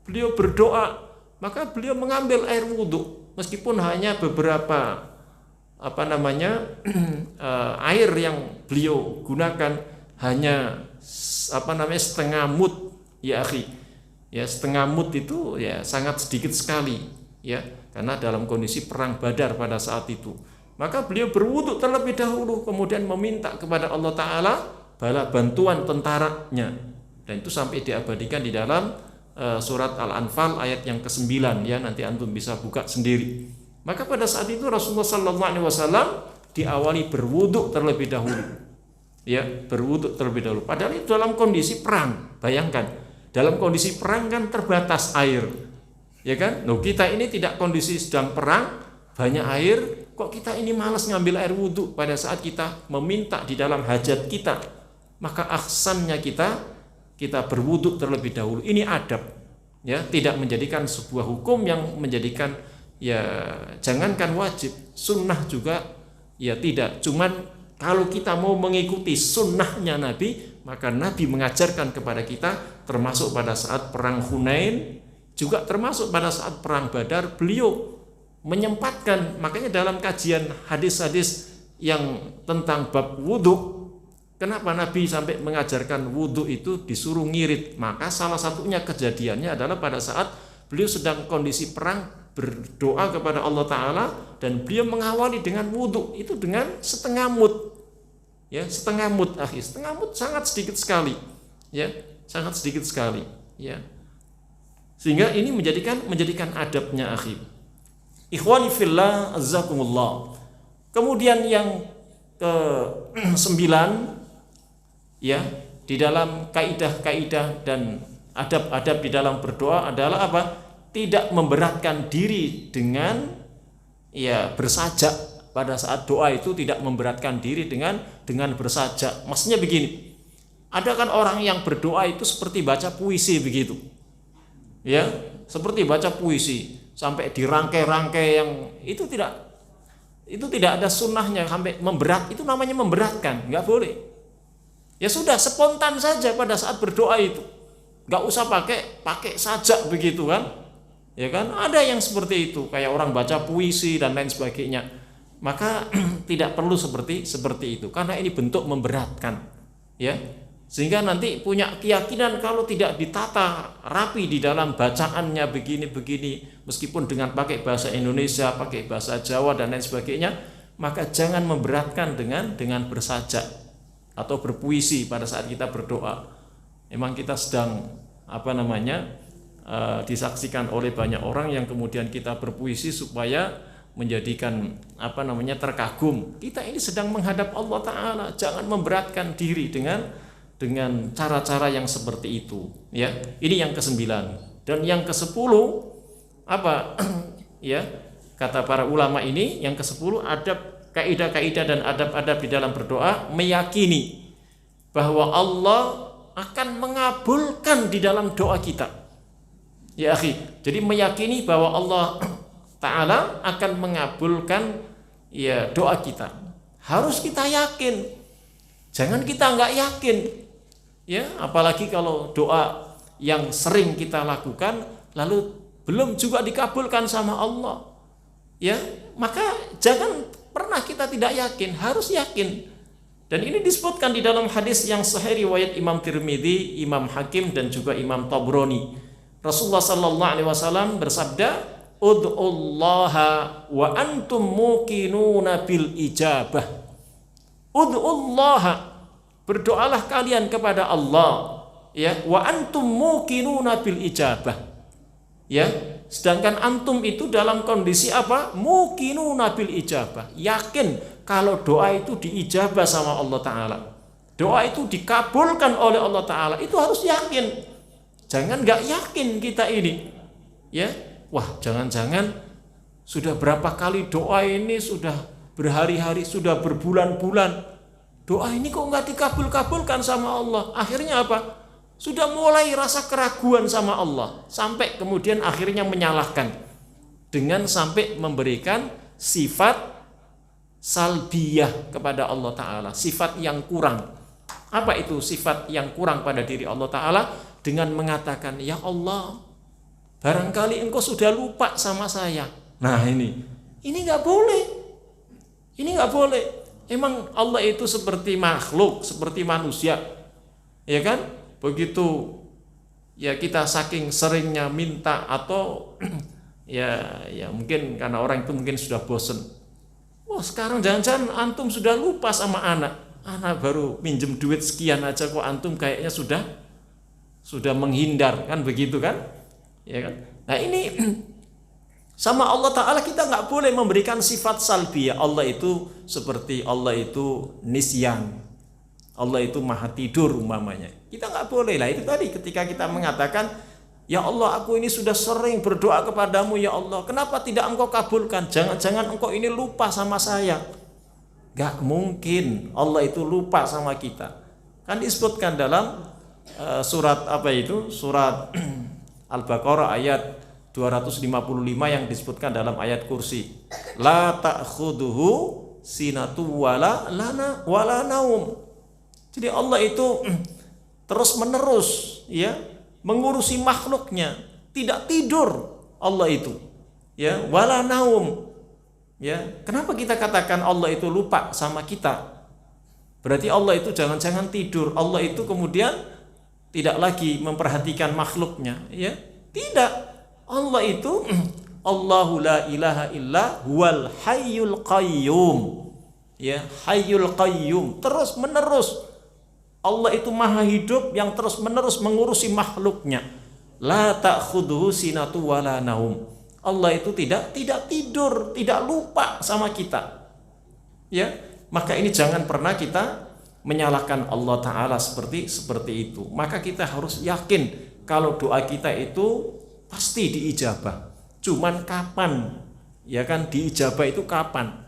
[SPEAKER 1] beliau berdoa, maka beliau mengambil air wudhu meskipun hanya beberapa air yang beliau gunakan hanya setengah mud. Ya akhi, ya setengah mud itu ya sangat sedikit sekali, ya, karena dalam kondisi perang Badar pada saat itu. Maka beliau berwudu terlebih dahulu, kemudian meminta kepada Allah Ta'ala bala bantuan tentaranya, dan itu sampai diabadikan di dalam surat Al-Anfal ayat yang ke-9, ya, nanti antum bisa buka sendiri. Maka pada saat itu Rasulullah Sallallahu Alaihi Wasallam diawali berwudu terlebih dahulu, ya, berwudu terlebih dahulu. Padahal itu dalam kondisi perang, bayangkan. Dalam kondisi perang kan terbatas air, ya kan? Loh, kita ini tidak kondisi sedang perang, banyak air, kok kita ini malas ngambil air wudhu pada saat kita meminta di dalam hajat kita. Maka ahsannya kita berwudhu terlebih dahulu. Ini adab, ya, tidak menjadikan sebuah hukum yang menjadikan ya jangankan wajib, sunnah juga ya tidak. Cuman kalau kita mau mengikuti sunnahnya Nabi, maka Nabi mengajarkan kepada kita, termasuk pada saat perang Hunain, juga termasuk pada saat perang Badar, beliau menyempatkan. Makanya dalam kajian hadis-hadis yang tentang bab wudhu, kenapa Nabi sampai mengajarkan wudhu itu disuruh ngirit? Maka salah satunya kejadiannya adalah pada saat beliau sedang kondisi perang, berdoa kepada Allah Ta'ala, dan beliau mengawali dengan wudhu itu dengan setengah mud, ya, setengah mud akhi, setengah mud sangat sedikit sekali, ya, sangat sedikit sekali, ya, sehingga ini menjadikan adabnya akhi. Ikhwani fillah azzakumullah. Kemudian yang ke-9, ya, di dalam kaidah-kaidah dan adab-adab di dalam berdoa adalah apa? Tidak memberatkan diri dengan ya bersajak pada saat doa itu, tidak memberatkan diri dengan bersajak. Maksudnya begini, ada kan orang yang berdoa itu seperti baca puisi begitu, ya, seperti baca puisi sampai dirangkai-rangkai, yang itu tidak ada sunnahnya sampai memberat. Itu namanya memberatkan, nggak boleh. Ya sudah, spontan saja pada saat berdoa itu, nggak usah pakai sajak begitu kan. Ya kan, ada yang seperti itu, kayak orang baca puisi dan lain sebagainya. maka tidak perlu seperti itu, karena ini bentuk memberatkan, ya. Sehingga nanti punya keyakinan kalau tidak ditata rapi di dalam bacaannya begini, meskipun dengan pakai bahasa Indonesia, pakai bahasa Jawa dan lain sebagainya, maka jangan memberatkan dengan bersajak atau berpuisi pada saat kita berdoa. Memang kita sedang disaksikan oleh banyak orang yang kemudian kita berpuisi supaya menjadikan terkagum. Kita ini sedang menghadap Allah Ta'ala, jangan memberatkan diri dengan cara-cara yang seperti itu, ya. Ini yang ke-9. Dan yang ke-10 apa? Ya, kata para ulama ini yang ke-10 adab, kaidah-kaidah dan adab-adab di dalam berdoa, meyakini bahwa Allah akan mengabulkan di dalam doa kita. Ya, akhi. Jadi meyakini bahwa Allah Ta'ala akan mengabulkan ya doa kita. Harus kita yakin. Jangan kita nggak yakin. Ya, apalagi kalau doa yang sering kita lakukan lalu belum juga dikabulkan sama Allah. Ya, maka jangan pernah kita tidak yakin, harus yakin. Dan ini disebutkan di dalam hadis yang sahih riwayat Imam Tirmidzi, Imam Hakim dan juga Imam Tabrani. Rasulullah sallallahu alaihi wasallam bersabda, "Ud'ullaha wa antum muqinuna bil ijabah." Ud'ullaha, berdoalah kalian kepada Allah, ya, wa antum muqinuna bil ijabah. Ya, sedangkan antum itu dalam kondisi apa? Muqinuna bil ijabah, yakin kalau doa itu diijabah sama Allah Ta'ala, doa itu dikabulkan oleh Allah Ta'ala, itu harus yakin. Jangan nggak yakin kita ini, ya. Wah, jangan-jangan sudah berapa kali doa ini, sudah berhari-hari, sudah berbulan-bulan, doa ini kok nggak dikabul-kabulkan sama Allah. Akhirnya apa? Sudah mulai rasa keraguan sama Allah, sampai kemudian akhirnya menyalahkan dengan sampai memberikan sifat salbiyah kepada Allah Ta'ala, sifat yang kurang. Apa itu sifat yang kurang pada diri Allah Ta'ala? Dengan mengatakan, ya Allah, barangkali engkau sudah lupa sama saya. Nah, ini nggak boleh. Ini nggak boleh. Emang Allah itu seperti makhluk, seperti manusia, ya kan? Begitu ya kita saking seringnya minta atau ya mungkin karena orang itu mungkin sudah bosen. Wah, sekarang jangan-jangan antum sudah lupa sama anak baru minjem duit sekian aja kok antum kayaknya sudah menghindar, kan begitu kan? Ya kan? Nah, ini sama Allah Ta'ala kita nggak boleh memberikan sifat salbiyah. Allah itu seperti Allah itu nisyan, Allah itu maha tidur umpamanya. Kita nggak boleh lah. Itu tadi ketika kita mengatakan, ya Allah, aku ini sudah sering berdoa kepadamu ya Allah, kenapa tidak engkau kabulkan? Jangan-jangan engkau ini lupa sama saya. Gak mungkin Allah itu lupa sama kita. Kan disebutkan dalam surat apa itu? Surat Al-Baqarah ayat 255 yang disebutkan dalam ayat kursi. La ta'khuduhu sinatu wala naum. Jadi Allah itu terus menerus ya mengurusi makhluknya, tidak tidur Allah itu. Ya, wala naum. Ya, kenapa kita katakan Allah itu lupa sama kita? Berarti Allah itu jangan-jangan tidur. Allah itu kemudian tidak lagi memperhatikan makhluknya, ya? Tidak. Allah itu Allahu la ilaha illa huwal hayyul qayyum. Ya, hayyul qayyum, terus menerus. Allah itu maha hidup yang terus menerus mengurusi makhluknya. La ta'khudhuhu sinatu wala naum. Allah itu tidak tidur, tidak lupa sama kita. Ya, maka ini jangan pernah kita menyalahkan Allah Ta'ala seperti itu. Maka kita harus yakin kalau doa kita itu pasti diijabah. Cuman kapan? Ya kan, diijabah itu kapan?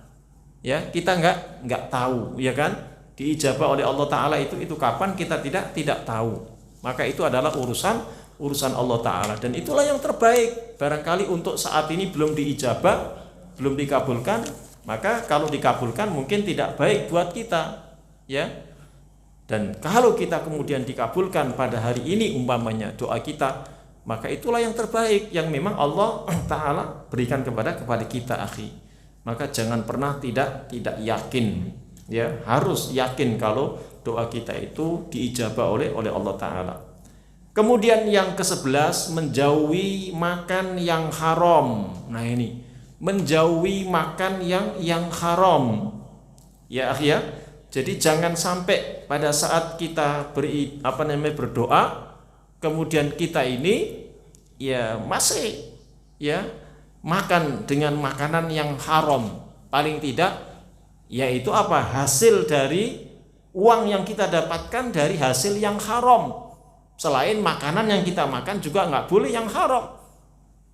[SPEAKER 1] Ya, kita nggak tahu, ya kan? Diijabah oleh Allah Ta'ala itu kapan kita tidak tahu. Maka itu adalah urusan Allah Ta'ala, dan itulah yang terbaik. Barangkali untuk saat ini belum diijabah, belum dikabulkan, maka kalau dikabulkan mungkin tidak baik buat kita, ya. Dan kalau kita kemudian dikabulkan pada hari ini umpamanya doa kita, maka itulah yang terbaik yang memang Allah Ta'ala berikan kepada kita, akhi. maka jangan pernah tidak yakin, ya, harus yakin kalau doa kita itu diijabah oleh Allah Ta'ala. Kemudian yang ke-11, menjauhi makan yang haram. Nah ini, menjauhi makan yang haram. Ya akhi ya. Jadi jangan sampai pada saat kita berdoa, kemudian kita ini ya masih ya makan dengan makanan yang haram. Paling tidak yaitu apa? Hasil dari uang yang kita dapatkan dari hasil yang haram. Selain makanan yang kita makan juga nggak boleh yang haram.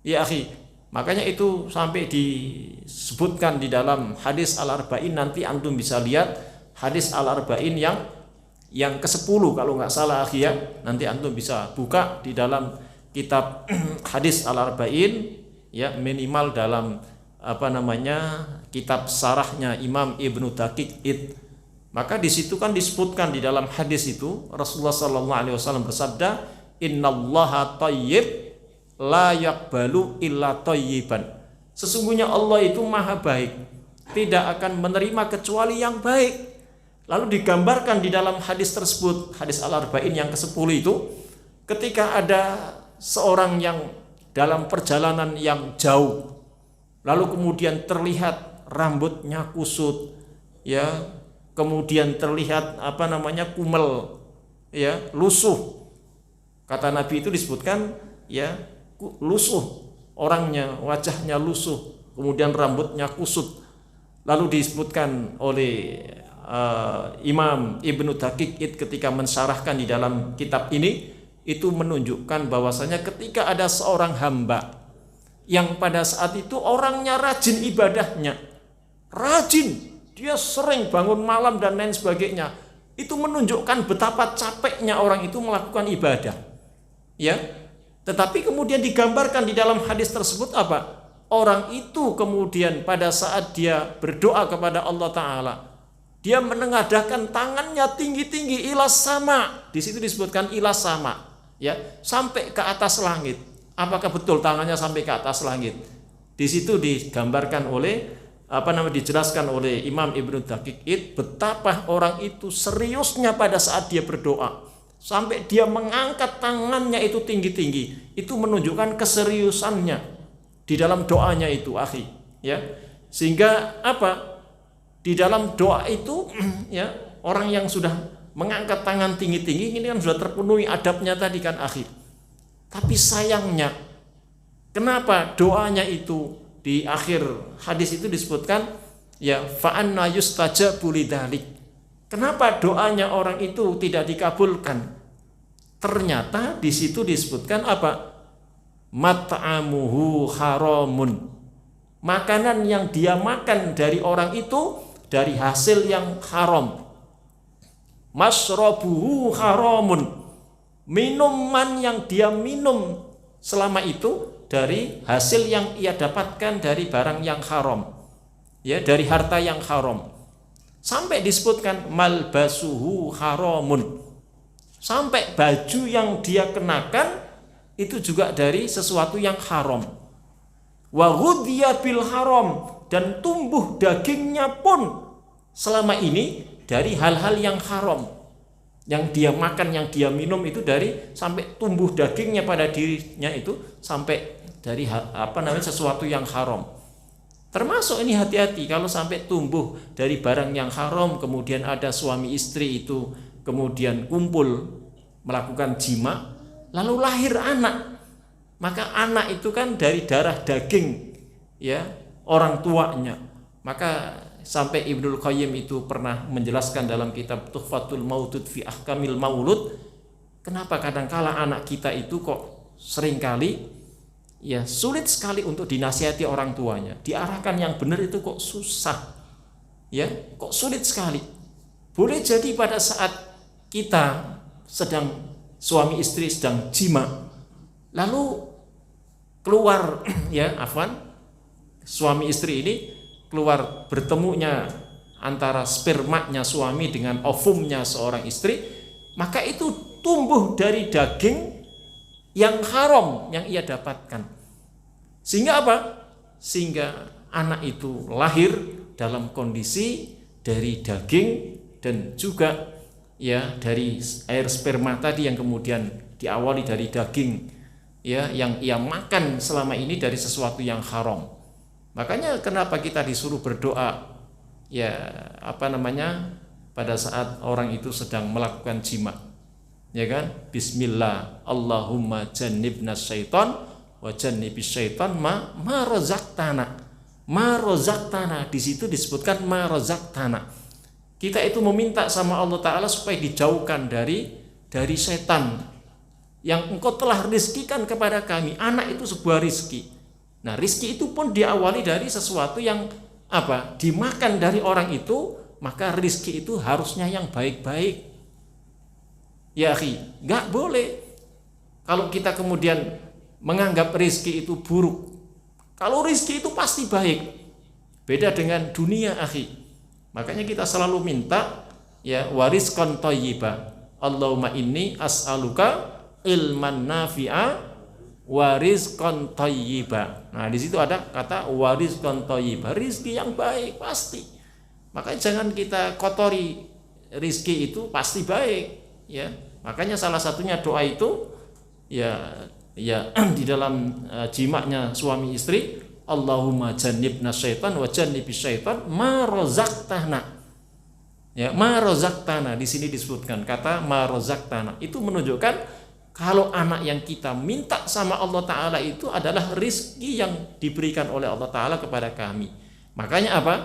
[SPEAKER 1] Ya akhi, makanya itu sampai disebutkan di dalam hadis Al-Arba'in. Nanti antum bisa lihat hadis Al-Arba'in yang ke-10 kalau nggak salah akhi ya. Nanti antum bisa buka di dalam kitab hadis Al-Arba'in, ya, minimal dalam kitab sarahnya Imam Ibnu Daqiq Id. Maka di situ kan disebutkan di dalam hadis itu Rasulullah sallallahu alaihi wasallam bersabda, "Innallaha thayyib la yaqbalu illa thayyiban." Sesungguhnya Allah itu maha baik, tidak akan menerima kecuali yang baik. Lalu digambarkan di dalam hadis tersebut, hadis Al-Arba'in yang ke-10 itu, ketika ada seorang yang dalam perjalanan yang jauh, lalu kemudian terlihat rambutnya kusut, ya, kemudian terlihat kumel, ya, lusuh. Kata Nabi itu disebutkan ya lusuh orangnya, wajahnya lusuh, kemudian rambutnya kusut. Lalu disebutkan oleh Imam Ibnu Daqiq Id ketika mensyarahkan di dalam kitab ini, itu menunjukkan bahwasanya ketika ada seorang hamba yang pada saat itu orangnya rajin ibadahnya, rajin, dia sering bangun malam dan lain sebagainya, itu menunjukkan betapa capeknya orang itu melakukan ibadah, ya. Tetapi kemudian digambarkan di dalam hadis tersebut apa? Orang itu kemudian pada saat dia berdoa kepada Allah Ta'ala, dia menengadahkan tangannya tinggi-tinggi ilas sama. Di situ disebutkan ilas sama, ya, sampai ke atas langit. Apakah betul tangannya sampai ke atas langit? Di situ digambarkan oleh dijelaskan oleh Imam Ibnu Daqiq Id betapa orang itu seriusnya pada saat dia berdoa, sampai dia mengangkat tangannya itu tinggi-tinggi. Itu menunjukkan keseriusannya di dalam doanya itu, akhi, ya. Sehingga di dalam doa itu ya, orang yang sudah mengangkat tangan tinggi-tinggi ini kan sudah terpenuhi adabnya tadi kan, akhi. Tapi sayangnya kenapa doanya itu di akhir hadis itu disebutkan ya fa'anna yustajabu lidzalik. Kenapa doanya orang itu tidak dikabulkan? Ternyata di situ disebutkan mat'amuhu haramun. Makanan yang dia makan dari orang itu dari hasil yang haram. Masrobuhu haramun. Minuman yang dia minum selama itu dari hasil yang ia dapatkan dari barang yang haram, ya, dari harta yang haram. Sampai disebutkan malbasuhu haramun, sampai baju yang dia kenakan itu juga dari sesuatu yang haram. Wa ghudhiya bil haram, dan tumbuh dagingnya pun selama ini dari hal-hal yang haram. Yang dia makan, yang dia minum itu dari sampai tumbuh dagingnya pada dirinya itu sampai dari sesuatu yang haram. Termasuk ini hati-hati kalau sampai tumbuh dari barang yang haram, kemudian ada suami istri itu kemudian kumpul melakukan jima, lalu lahir anak. Maka anak itu kan dari darah daging, ya, orang tuanya. Maka sampai Ibnul Qayyim itu pernah menjelaskan dalam kitab Tuhfatul Maudud fi Ahkamil Maulud, kenapa kadangkala anak kita itu kok seringkali ya sulit sekali untuk dinasihati orang tuanya, diarahkan yang benar itu kok susah, ya, kok sulit sekali. Boleh jadi pada saat kita sedang suami istri sedang jima, lalu keluar ya suami istri ini keluar, bertemunya antara spermanya suami dengan ovumnya seorang istri, maka itu tumbuh dari daging yang haram yang ia dapatkan. Sehingga Sehingga anak itu lahir dalam kondisi dari daging dan juga ya dari air sperma tadi yang kemudian diawali dari daging ya yang ia makan selama ini dari sesuatu yang haram. Makanya kenapa kita disuruh berdoa ya pada saat orang itu sedang melakukan jima, ya kan? Bismillah, Allahumma jannibna syaitan wa jannibis syaitan ma razaqtana. Ma razaqtana, di situ disebutkan ma razaqtana. Kita itu meminta sama Allah Ta'ala supaya dijauhkan dari setan yang engkau telah rizkikan kepada kami. Anak itu sebuah rizki. Nah, rizki itu pun diawali dari sesuatu yang dimakan dari orang itu, maka rizki itu harusnya yang baik-baik. Ya akhi, gak boleh kalau kita kemudian menganggap rizki itu buruk. Kalau rizki itu pasti baik. Beda dengan dunia akhi. Makanya kita selalu minta ya warizqan thayyiba. Allahumma inni as'aluka ilman nafi'a wa rizqan thayyiba. Nah, di situ ada kata warizqan thayyiba, rizki yang baik pasti. Makanya jangan kita kotori, rizki itu pasti baik, ya. Makanya salah satunya doa itu ya di dalam jimaknya suami istri, Allahumma jannibna syaitan wa jannibis syaitan ma razaqtana. Ya, ma razaqtana di sini disebutkan kata ma razaqtana. Itu menunjukkan kalau anak yang kita minta sama Allah Ta'ala itu adalah rizki yang diberikan oleh Allah Ta'ala kepada kami. Makanya apa?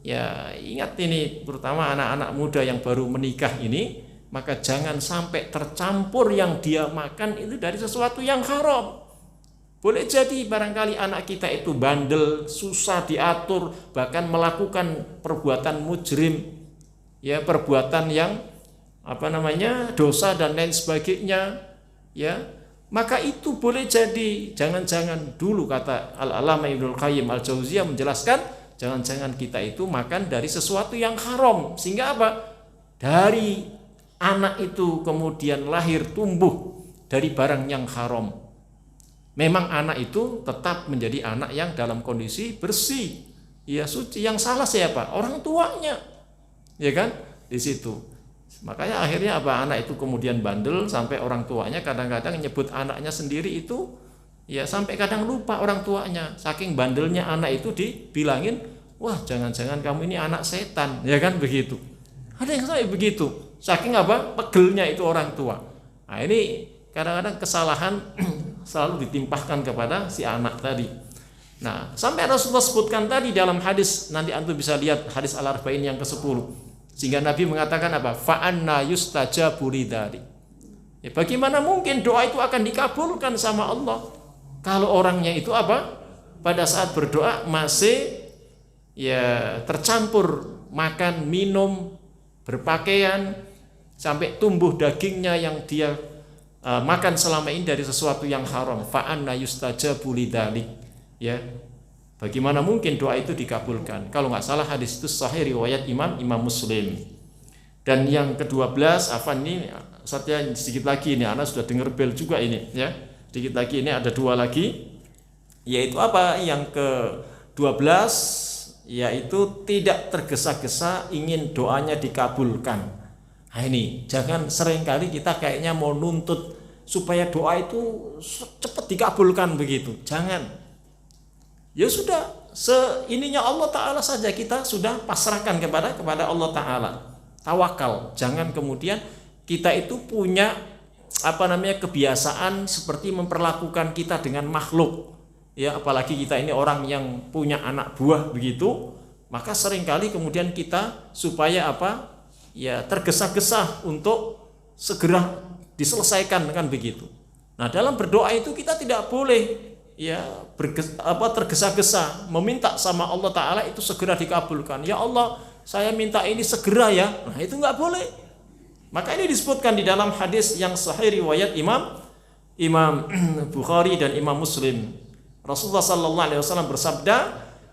[SPEAKER 1] Ya ingat ini, terutama anak-anak muda yang baru menikah ini, maka jangan sampai tercampur yang dia makan itu dari sesuatu yang haram. Boleh jadi barangkali anak kita itu bandel, susah diatur, bahkan melakukan perbuatan mujrim, ya perbuatan yang dosa dan lain sebagainya, ya. Maka itu boleh jadi jangan-jangan dulu kata Al-Alama Ibnul Qayyim Al-Jauziyah menjelaskan, jangan-jangan kita itu makan dari sesuatu yang haram, sehingga apa? Dari anak itu kemudian lahir tumbuh dari barang yang haram. Memang anak itu tetap menjadi anak yang dalam kondisi bersih, ya suci. Yang salah siapa? Orang tuanya, ya kan? Di situ. Makanya akhirnya anak itu kemudian bandel sampai orang tuanya kadang-kadang nyebut anaknya sendiri itu, ya sampai kadang lupa orang tuanya. Saking bandelnya anak itu dibilangin, wah jangan-jangan kamu ini anak setan, ya kan begitu. Ada yang sampai begitu. Saking pegelnya itu orang tua. Nah ini kadang-kadang kesalahan selalu ditimpahkan kepada si anak tadi. Nah sampai Rasulullah sebutkan tadi dalam hadis, nanti antum bisa lihat hadis Al-Arba'in yang ke-10, sehingga Nabi mengatakan fa'anna yustajabu lidzalik. Ya, bagaimana mungkin doa itu akan dikabulkan sama Allah kalau orangnya itu pada saat berdoa masih ya tercampur makan, minum, berpakaian, sampai tumbuh dagingnya yang dia makan selama ini dari sesuatu yang haram. Fa'anna yustajabu lidzalik. Ya, bagaimana mungkin doa itu dikabulkan? Kalau nggak salah hadis itu sahih riwayat Imam Muslim. Dan yang ke-12, ini sedikit lagi ini, Anda sudah dengar bel juga ini, ya. Sedikit lagi ini ada dua lagi, yaitu yang ke-12, yaitu tidak tergesa-gesa ingin doanya dikabulkan. Nah ini jangan seringkali kita kayaknya mau nuntut supaya doa itu cepat dikabulkan begitu. Jangan. Ya sudah, seininya Allah Ta'ala saja kita sudah pasrahkan kepada Allah Ta'ala. Tawakal. Jangan kemudian kita itu punya kebiasaan seperti memperlakukan kita dengan makhluk. Ya, apalagi kita ini orang yang punya anak buah begitu, maka seringkali kemudian kita supaya ya tergesa-gesa untuk segera diselesaikan dengan begitu. Nah, dalam berdoa itu kita tidak boleh ya tergesa-gesa meminta sama Allah Ta'ala itu segera dikabulkan. Ya Allah, saya minta ini segera ya. Nah, itu nggak boleh. Maka ini disebutkan di dalam hadis yang sahih riwayat Imam Bukhari dan Imam Muslim. Rasulullah sallallahu alaihi wasallam bersabda,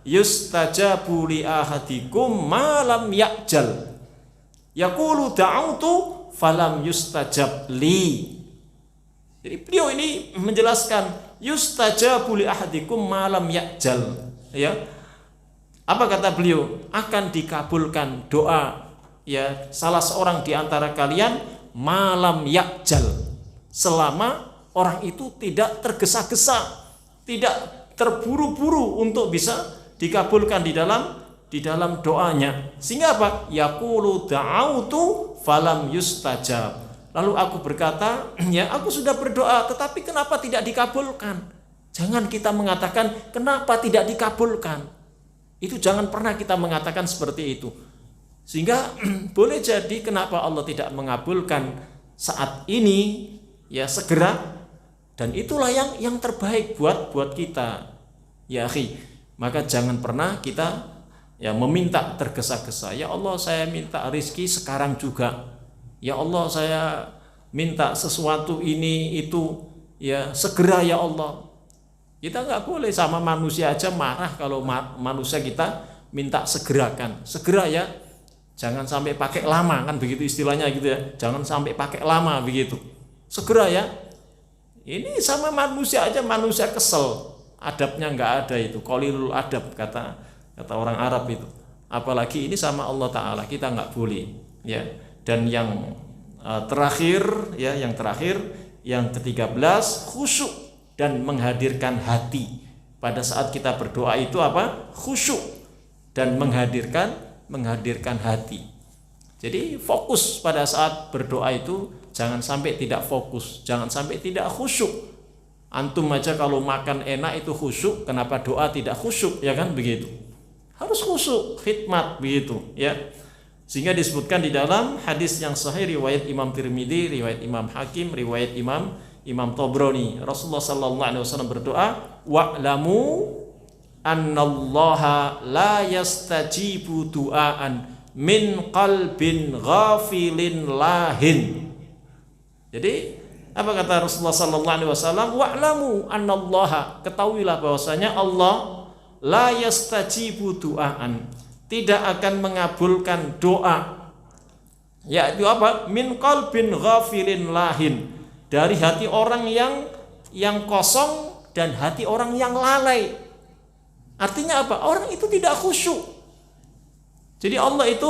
[SPEAKER 1] yustajabu li ahadikum ma lam ya'jal. Yaqulu da'utu falam yustajab li. Jadi beliau ini menjelaskan yustajabu li ahadikum ma lam ya'jal, ya. Apa kata beliau? Akan dikabulkan doa ya salah seorang di antara kalian malam yakjal, selama orang itu tidak tergesa-gesa, tidak terburu-buru untuk bisa dikabulkan di dalam doanya. Sehingga apa? Yaqulu da'autu falam yustajab. Lalu aku berkata, ya aku sudah berdoa, tetapi kenapa tidak dikabulkan? Jangan kita mengatakan kenapa tidak dikabulkan. Itu jangan pernah kita mengatakan seperti itu. Sehingga boleh jadi kenapa Allah tidak mengabulkan saat ini ya segera, dan itulah yang terbaik buat kita. Ya akhi, maka jangan pernah kita ya meminta tergesa-gesa. Ya Allah, saya minta rezeki sekarang juga. Ya Allah, saya minta sesuatu ini itu ya segera ya Allah. Kita nggak boleh sama manusia aja marah kalau manusia kita minta segerakan. Segera ya, jangan sampai pakai lama, kan begitu istilahnya gitu ya. Jangan sampai pakai lama begitu. Segera ya. Ini sama manusia aja, manusia kesel. Adabnya nggak ada itu. Qalilul adab kata orang Arab itu. Apalagi ini sama Allah Ta'ala, kita nggak boleh ya. Dan yang terakhir ya, yang ke-13 khusyuk dan menghadirkan hati. Pada saat kita berdoa itu apa? Khusyuk dan menghadirkan hati. Jadi fokus pada saat berdoa itu, jangan sampai tidak fokus, jangan sampai tidak khusyuk. Antum aja kalau makan enak itu khusyuk, kenapa doa tidak khusyuk, ya kan begitu? Harus khusyuk, khidmat begitu ya. Sehingga disebutkan di dalam hadis yang sahih riwayat Imam Tirmidzi, riwayat Imam Hakim, riwayat Imam Tabrani, Rasulullah sallallahu alaihi wasallam berdoa, wa'lamu annallaha la yastajibu du'aan min qalbin ghafilin lahin. Jadi apa kata Rasulullah sallallahu alaihi wasallam? Wa'lamu annallaha, ketahuilah bahwasanya Allah la yastajibu du'aan, tidak akan mengabulkan doa. Yaitu apa? Min qalbin ghafilin lahin, dari hati orang yang kosong dan hati orang yang lalai. Artinya apa? Orang itu tidak khusyuk. Jadi Allah itu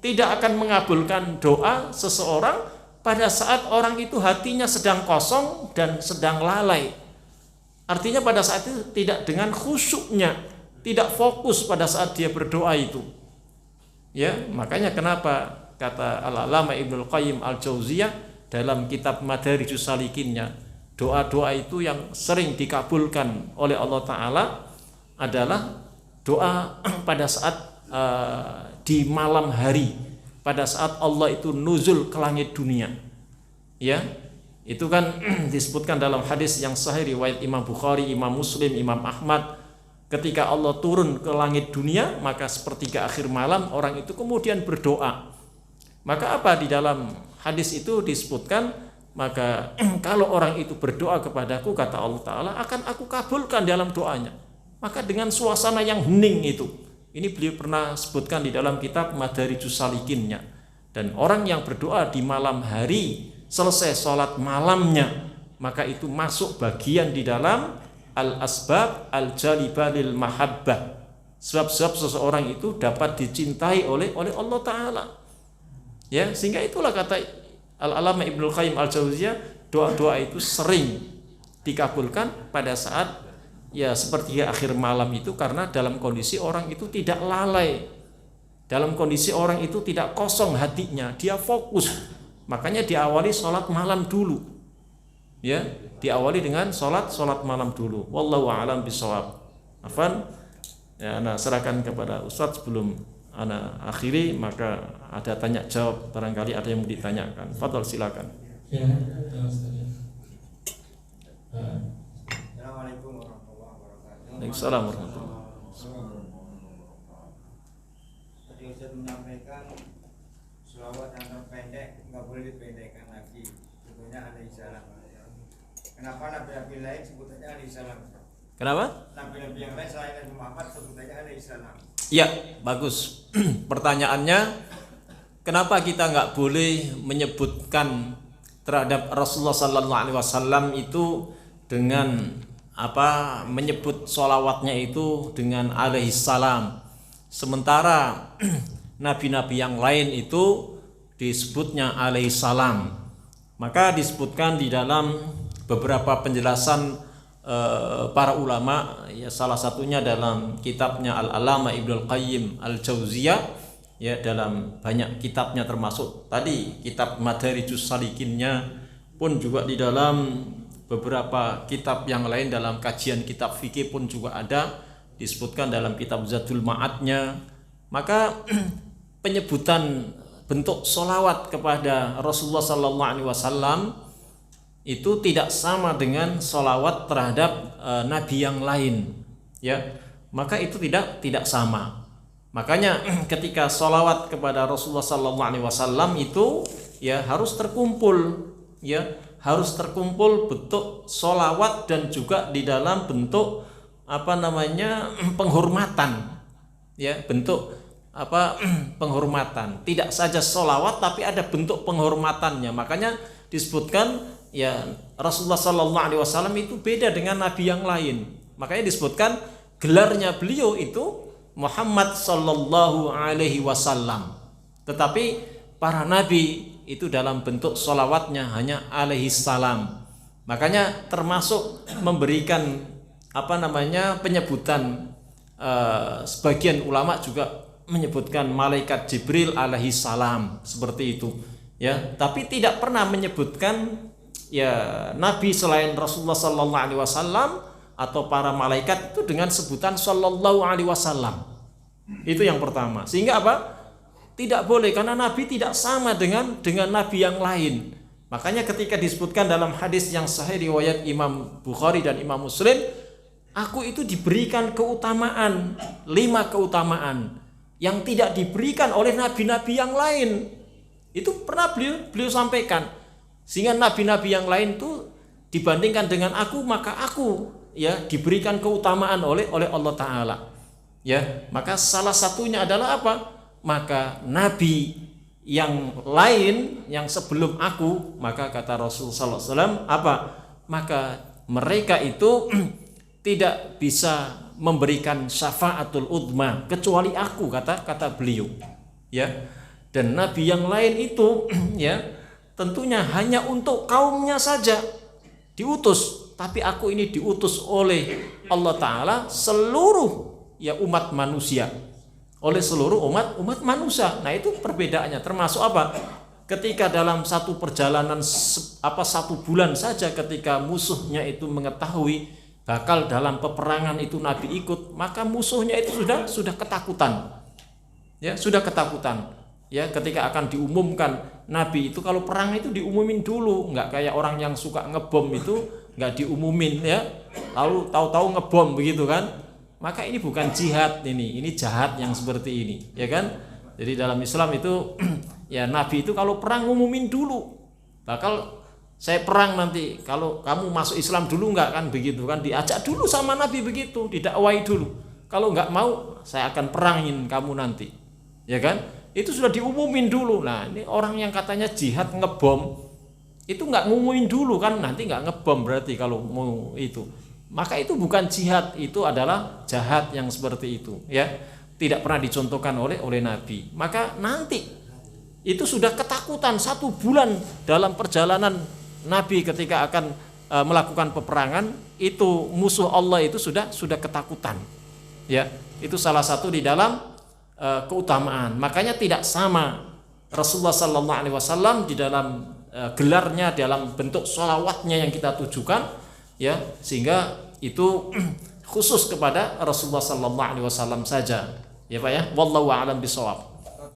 [SPEAKER 1] tidak akan mengabulkan doa seseorang pada saat orang itu hatinya sedang kosong dan sedang lalai. Artinya pada saat itu tidak dengan khusyuknya, tidak fokus pada saat dia berdoa itu. Ya, makanya kenapa kata Al-Alama Ibnul Qayyim Al-Jauziyah dalam kitab Madarijus Salikinnya, doa-doa itu yang sering dikabulkan oleh Allah Ta'ala adalah doa pada saat di malam hari, pada saat Allah itu nuzul ke langit dunia. Ya, itu kan disebutkan dalam hadis yang sahih riwayat Imam Bukhari, Imam Muslim, Imam Ahmad, ketika Allah turun ke langit dunia, maka sepertiga akhir malam orang itu kemudian berdoa. Maka apa di dalam hadis itu disebutkan, maka kalau orang itu berdoa kepadaku, kata Allah Ta'ala, akan aku kabulkan dalam doanya. Maka dengan suasana yang hening itu, ini beliau pernah sebutkan di dalam kitab Madarijus Salikinnya. Dan orang yang berdoa di malam hari, selesai sholat malamnya, maka itu masuk bagian di dalam al-asbab al-jalibah lil mahabbah, sebab-sebab seseorang itu dapat dicintai oleh Allah Ta'ala. Ya, sehingga itulah kata Al-Alama Ibnul Qayyim Al-Jauziyah, doa-doa itu sering dikabulkan pada saat ya seperti akhir malam itu, karena dalam kondisi orang itu tidak lalai, dalam kondisi orang itu tidak kosong hatinya, dia fokus. Makanya diawali sholat malam dulu. Ya, diawali dengan sholat malam dulu. Wallahu a'lam bishawab. Afan, ya, ana serahkan kepada Ustadz sebelum ana akhiri, maka ada tanya jawab, barangkali ada yang mau ditanyakan. Fadhol, silakan.
[SPEAKER 2] Ya,
[SPEAKER 3] Assalamualaikum warahmatullahi wabarakatuh.
[SPEAKER 1] Waalaikumsalam warahmatullahi
[SPEAKER 3] wabarakatuh. Tadi Ustaz menyampaikan selawat yang terpendek nggak boleh dipendekkan lagi. Sebetulnya alaihi salam. Kenapa nabi-nabi lain sebutannya alaihi salam?
[SPEAKER 1] Kenapa?
[SPEAKER 3] Nabi-nabi yang lain selain Nabi Muhammad sebutannya alaihi salam.
[SPEAKER 1] Ya, bagus. Pertanyaannya, kenapa kita nggak boleh menyebutkan terhadap Rasulullah Sallallahu Alaihi Wasallam itu dengan apa, menyebut sholawatnya itu dengan alaihi salam? sementara nabi-nabi yang lain itu disebutnya alaihi salam. Maka disebutkan di dalam beberapa penjelasan para ulama, ya salah satunya dalam kitabnya Al-Alama Ibnul Qayyim Al-Jauziyah, ya dalam banyak kitabnya termasuk tadi kitab Madarijus Salikinnya, pun juga di dalam beberapa kitab yang lain, dalam kajian kitab fikih pun juga ada disebutkan dalam kitab Zadul Ma'adnya. Maka penyebutan bentuk sholawat kepada Rasulullah Sallallahu Alaihi Wasallam itu tidak sama dengan sholawat terhadap nabi yang lain, ya. Maka itu tidak sama. Makanya ketika sholawat kepada Rasulullah Sallallahu Alaihi Wasallam itu ya harus terkumpul, ya harus terkumpul bentuk sholawat dan juga di dalam bentuk penghormatan, ya bentuk penghormatan. Tidak saja sholawat tapi ada bentuk penghormatannya. Makanya disebutkan ya Rasulullah Sallallahu Alaihi Wasallam itu beda dengan nabi yang lain. Makanya disebutkan gelarnya beliau itu Muhammad Sallallahu Alaihi Wasallam. Tetapi para nabi itu dalam bentuk sholawatnya hanya alaihi salam. Makanya termasuk memberikan penyebutan, sebagian ulama juga menyebutkan malaikat Jibril alaihi salam seperti itu, ya. Tapi tidak pernah menyebutkan ya nabi selain Rasulullah Sallallahu Alaihi Wasallam atau para malaikat itu dengan sebutan Sallallahu Alaihi Wasallam. Itu yang pertama. Sehingga apa? Tidak boleh, karena nabi tidak sama dengan nabi yang lain. Makanya ketika disebutkan dalam hadis yang sahih riwayat Imam Bukhari dan Imam Muslim, aku itu diberikan keutamaan, 5 keutamaan yang tidak diberikan oleh nabi-nabi yang lain. Itu pernah beliau sampaikan. Sehingga nabi-nabi yang lain itu dibandingkan dengan aku, maka aku ya diberikan keutamaan oleh Allah Ta'ala, ya. Maka salah satunya adalah apa? Maka nabi yang lain yang sebelum aku, maka kata Rasulullah SAW maka mereka itu tidak bisa memberikan syafaatul udma kecuali aku, kata beliau, ya. Dan nabi yang lain itu ya tentunya hanya untuk kaumnya saja diutus, tapi aku ini diutus oleh Allah Ta'ala seluruh ya umat manusia, oleh seluruh umat manusia. Nah itu perbedaannya. Termasuk apa? Ketika dalam satu perjalanan 1 bulan saja, ketika musuhnya itu mengetahui bakal dalam peperangan itu Nabi ikut, maka musuhnya itu sudah ketakutan, ya sudah ketakutan, ya. Ketika akan diumumkan, Nabi itu kalau perang itu diumumin dulu, nggak kayak orang yang suka ngebom itu nggak diumumin, ya. Lalu tahu-tahu ngebom begitu kan? Maka ini bukan jihad, ini jahat yang seperti ini, ya kan? Jadi dalam Islam itu ya Nabi itu kalau perang ngumumin dulu, bakal saya perang nanti, kalau kamu masuk Islam dulu nggak, kan begitu kan? Diajak dulu sama Nabi begitu, didakwai dulu. Kalau nggak mau, saya akan perangin kamu nanti, ya kan? Itu sudah diumumin dulu. Nah ini orang yang katanya jihad ngebom itu nggak ngumumin dulu kan, nanti nggak ngebom berarti kalau mau itu. Maka itu bukan jihad, itu adalah jahat yang seperti itu, ya. Tidak pernah dicontohkan oleh Nabi. Maka nanti itu sudah ketakutan 1 bulan dalam perjalanan Nabi ketika akan melakukan peperangan, itu musuh Allah itu sudah ketakutan, ya. Itu salah satu di dalam keutamaan. Makanya tidak sama Rasulullah Sallallahu Alaihi Wasallam di dalam gelarnya, dalam bentuk sholawatnya yang kita tujukan, ya, sehingga itu khusus kepada Rasulullah Sallallahu Alaihi Wasallam saja, ya Pak ya. Wallahu a'lam bishawab.